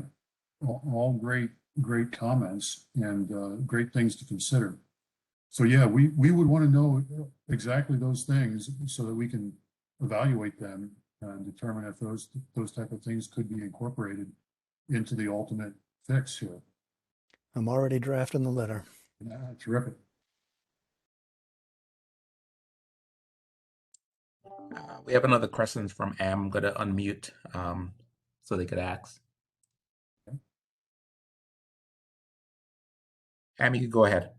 all great great comments and great things to consider. So yeah, we would want to know exactly those things so that we can evaluate them and determine if those type of things could be incorporated into the ultimate fix here. I'm already drafting the letter. Yeah, terrific. We have another question from Am. I'm going to unmute so they could ask. Okay. Am, you can go ahead.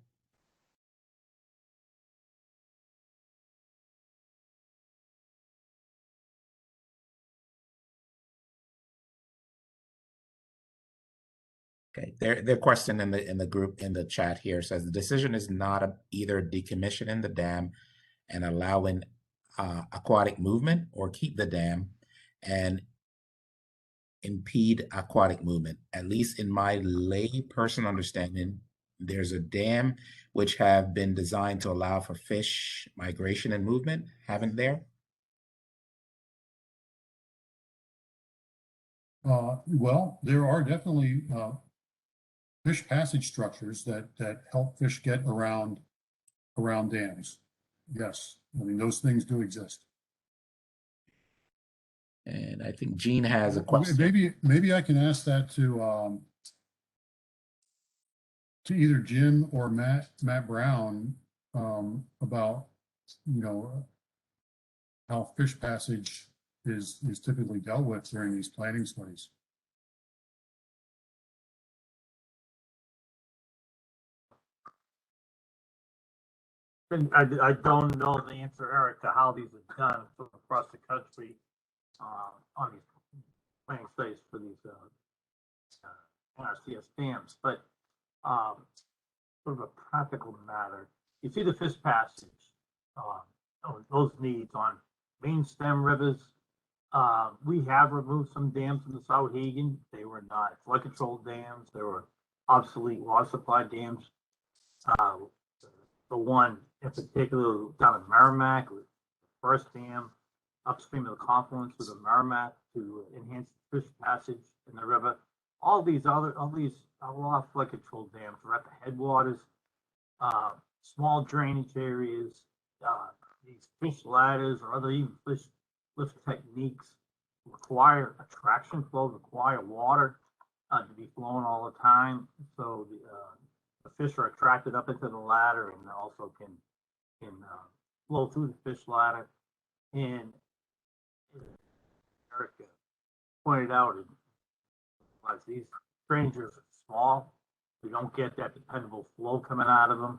Okay, their question in the group in the chat here says the decision is not either decommissioning the dam and allowing aquatic movement or keep the dam and impede aquatic movement. At least in my lay person understanding, there's a dam which have been designed to allow for fish migration and movement, haven't there? Well, there are definitely fish passage structures that help fish get around dams. Yes, I mean those things do exist. And I think Gene has a question. Maybe I can ask that to either Jim or Matt Brown about how fish passage is typically dealt with during these planning studies. I don't know the answer, Eric, to how these are done from across the country on these planning studies for these NRCS dams, but sort of a practical matter. You see the fish passage, those needs on main stem rivers. We have removed some dams in the Souhegan. They were not flood control dams. They were obsolete water supply dams. The one in particular down in Merrimack, the first dam upstream of the confluence with the Merrimack to enhance fish passage in the river. All these a lot of flood control dams are at the headwaters, small drainage areas. These fish ladders or other even fish lift techniques require attraction flow, require water to be flowing all the time. So the fish are attracted up into the ladder and also can flow through the fish ladder. And Eric pointed out, these drainages are small. We don't get that dependable flow coming out of them.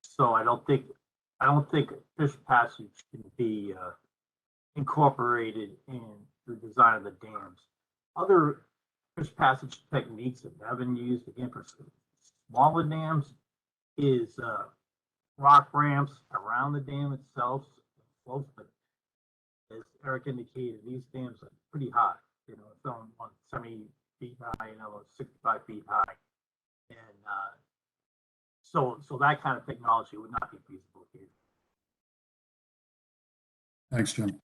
So I don't think fish passage can be incorporated in the design of the dams. Other fish passage techniques that have been used again for smaller dams is rock ramps around the dam itself, close, but as Eric indicated, these dams are pretty high. It's on 70 feet high, 65 feet high, and so that kind of technology would not be feasible here. Thanks, Jim.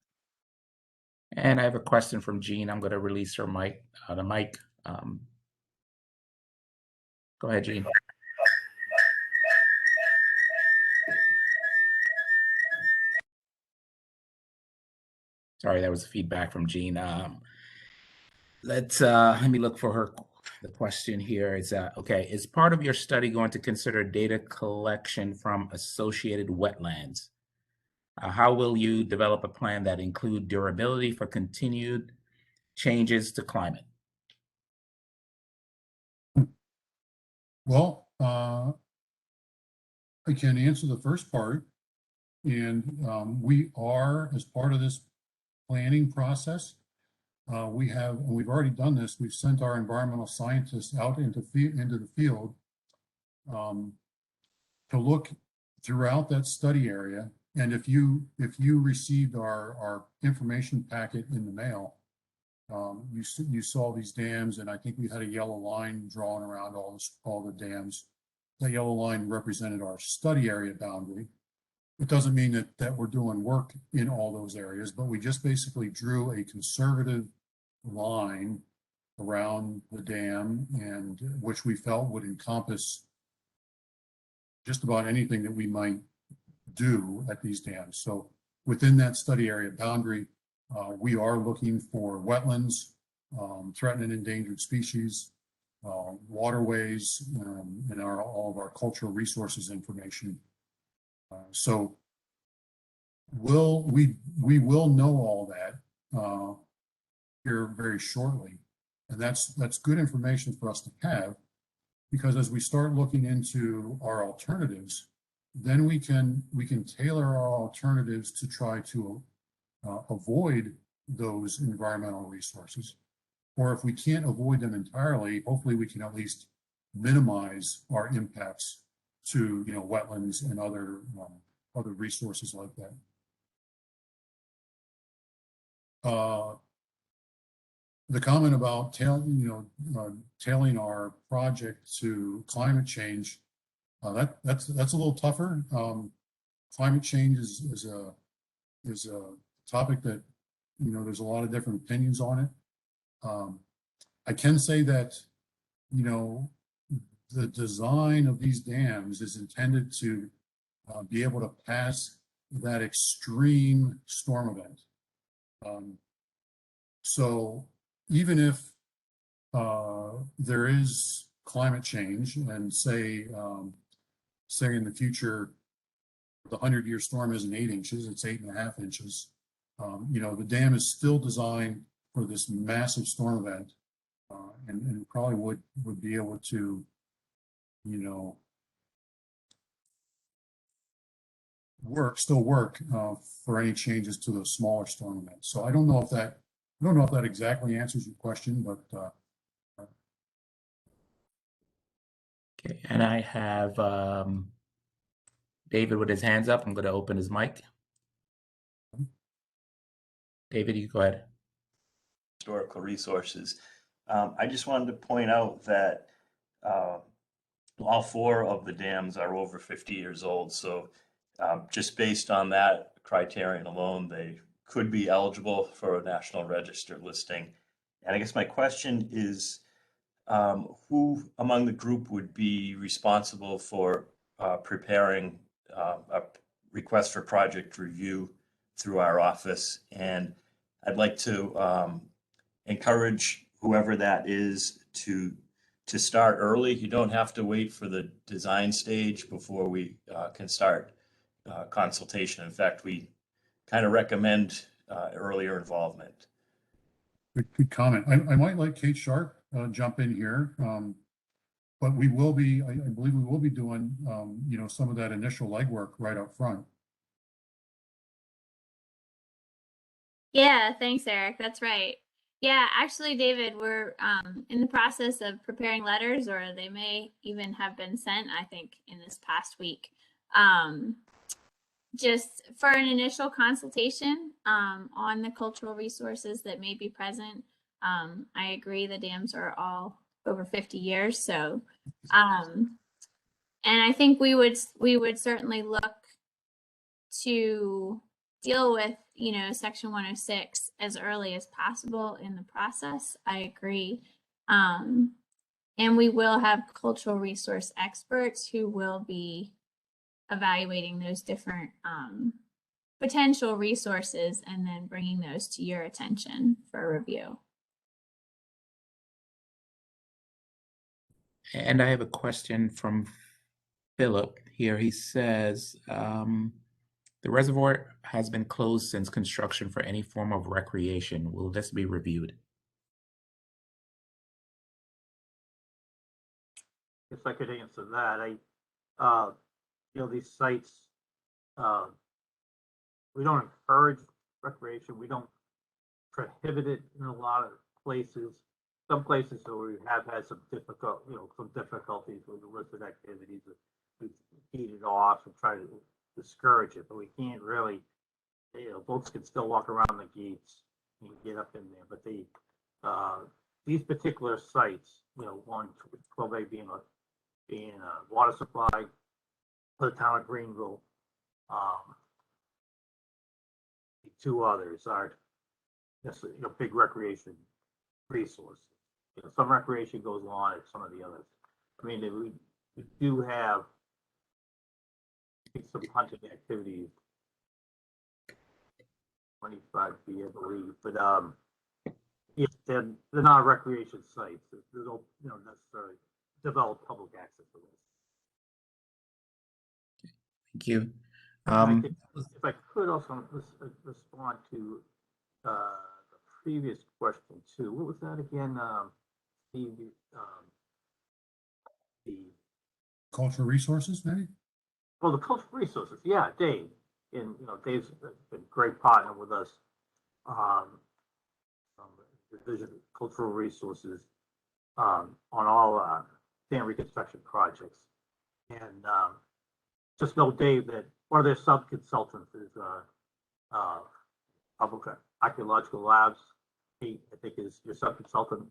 And I have a question from Jean. I'm going to release her mic. The mic. Go ahead, Jean. Sorry, that was feedback from Jean. Let me look for her. The question here is, okay, is part of your study going to consider data collection from associated wetlands? How will you develop a plan that include durability for continued changes to climate? Well, I can answer the first part. And we are, as part of this planning process, we've already done this. We've sent our environmental scientists out into the field to look throughout that study area. And if you received our information packet in the mail, you saw these dams, and I think we had a yellow line drawn around all the dams. That yellow line represented our study area boundary. It doesn't mean that we're doing work in all those areas, but we just basically drew a conservative line around the dam, and which we felt would encompass just about anything that we might do at these dams. So within that study area boundary, we are looking for wetlands, threatened and endangered species, waterways, and all of our cultural resources information. So we will know all that here very shortly, and that's good information for us to have, because as we start looking into our alternatives, then we can tailor our alternatives to try to avoid those environmental resources. Or if we can't avoid them entirely, hopefully we can at least minimize our impacts to, wetlands and other resources like that. The comment about tailing our project to climate change, that's a little tougher. Climate change is a topic that, there's a lot of different opinions on it. I can say that, the design of these dams is intended to be able to pass that extreme storm event. So even if there is climate change, and say in the future, the 100-year storm isn't 8 inches, it's 8.5 inches. The dam is still designed for this massive storm event, and probably would be able to, still work for any changes to those smaller storm events. So I don't know if that exactly answers your question, but Okay, and I have David with his hands up. I'm going to open his mic. David, you go ahead. Historical resources. I just wanted to point out that all 4 of the dams are over 50 years old. So just based on that criterion alone, they could be eligible for a National Register listing. And I guess my question is, who among the group would be responsible for preparing a request for project review through our office? And I'd like to encourage whoever that is to start early. You don't have to wait for the design stage before we can start consultation. In fact, we kind of recommend earlier involvement. Good comment. I might let Kate Sharp jump in here, but we will be, I believe we will be doing, some of that initial legwork right up front. Yeah, thanks, Eric. That's right. Yeah, actually, David, we're in the process of preparing letters, or they may even have been sent, I think, in this past week. Just for an initial consultation on the cultural resources that may be present. I agree the dams are all over 50 years, so and I think we would certainly look to deal with, Section 106 as early as possible in the process. I agree. And we will have cultural resource experts who will be evaluating those different potential resources and then bringing those to your attention for review. And I have a question from Philip here. He says, the reservoir has been closed since construction for any form of recreation. Will this be reviewed? If I could answer that, these sites, we don't encourage recreation. We don't prohibit it in a lot of places. Some places where we have had some difficulties with illicit activities. We've heated off and try to discourage it, but we can't really. Boats can still walk around the gates and get up in there. But these particular sites, 12A being a water supply for the town of Greenville. The 2 others are just big recreation resources. you know, some recreation goes on at some of the others. I mean, we do have some hunting activities, 25 feet, I believe, but yeah, they're not recreation sites. They don't, you know, necessarily develop public access to this. Thank you. If I could also respond to the previous question too. What was that again? The Cultural resources, maybe? well, the cultural resources. Yeah, Dave, and you know, Dave's been a great partner with us. Division of Cultural Resources on all dam reconstruction projects, and just know, Dave, that one of their sub consultants is Public Archaeological Labs. He, I think, is your sub consultant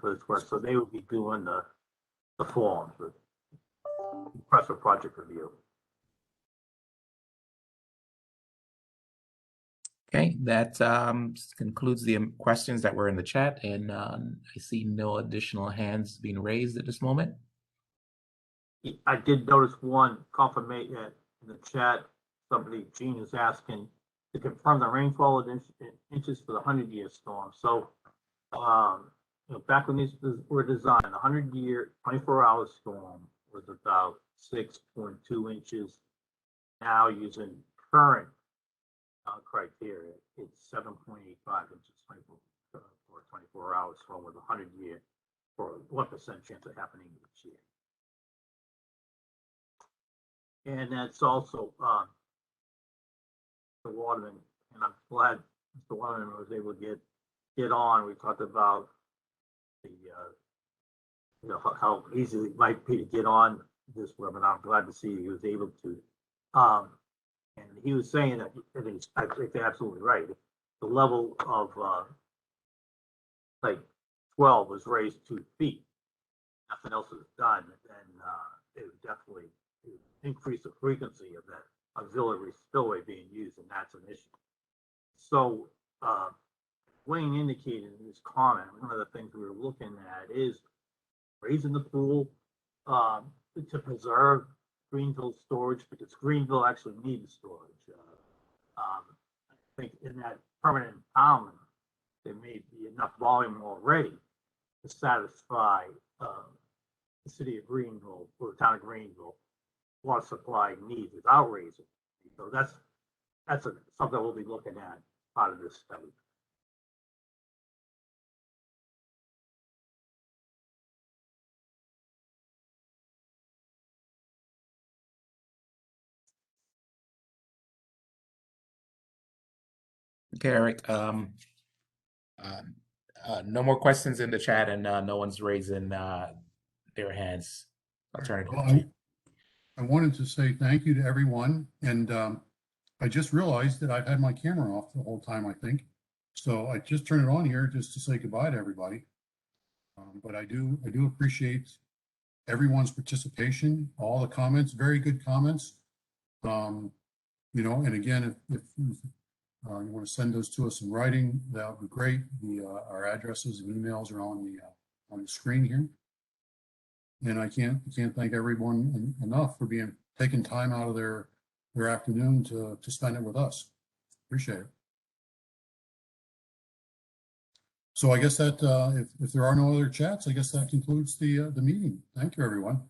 for this work, so they will be doing the forms, the request for project review. Okay, that concludes the questions that were in the chat, and I see no additional hands being raised at this moment. I did notice one confirmation in the chat. Somebody, Gene, is asking to confirm the rainfall in inches for the 100-year storm. So, you know, back when these were designed, the 100-year 24-hour storm was about 6.2 inches. Now, using current criteria, it's 7.85 inches for 24 hours storm with a 100-year for 1% chance of happening each year. And that's also the Waterman, and I'm glad Mr. Waterman was able to get on. We talked about the you know, how easy it might be to get on this webinar. I'm glad to see he was able to. And he was saying that, and I think they're absolutely right. The level of like 12 was raised 2 feet. Nothing else was done, then it would definitely increase the frequency of that auxiliary spillway being used, and that's an issue. So Wayne indicated in his comment, one of the things we were looking at is raising the pool to preserve Greenville storage, because Greenville actually needs storage. I think in that permanent impoundment, there may be enough volume already to satisfy the city of Greenville or the town of Greenville water supply needs without raising. So that's something we'll be looking at part of this study. Okay, Eric. No more questions in the chat, and no one's raising their hands. I'll turn it over to you. I wanted to say thank you to everyone, and I just realized that I've had my camera off the whole time, I think. So I just turned it on here just to say goodbye to everybody. But I do appreciate everyone's participation, all the comments, very good comments. You know, and again, if you want to send those to us in writing, that would be great. Our addresses and emails are on the screen here. And I can't thank everyone enough for taking time out of their afternoon to spend it with us. Appreciate it. So I guess that if there are no other chats, I guess that concludes the meeting. Thank you, everyone.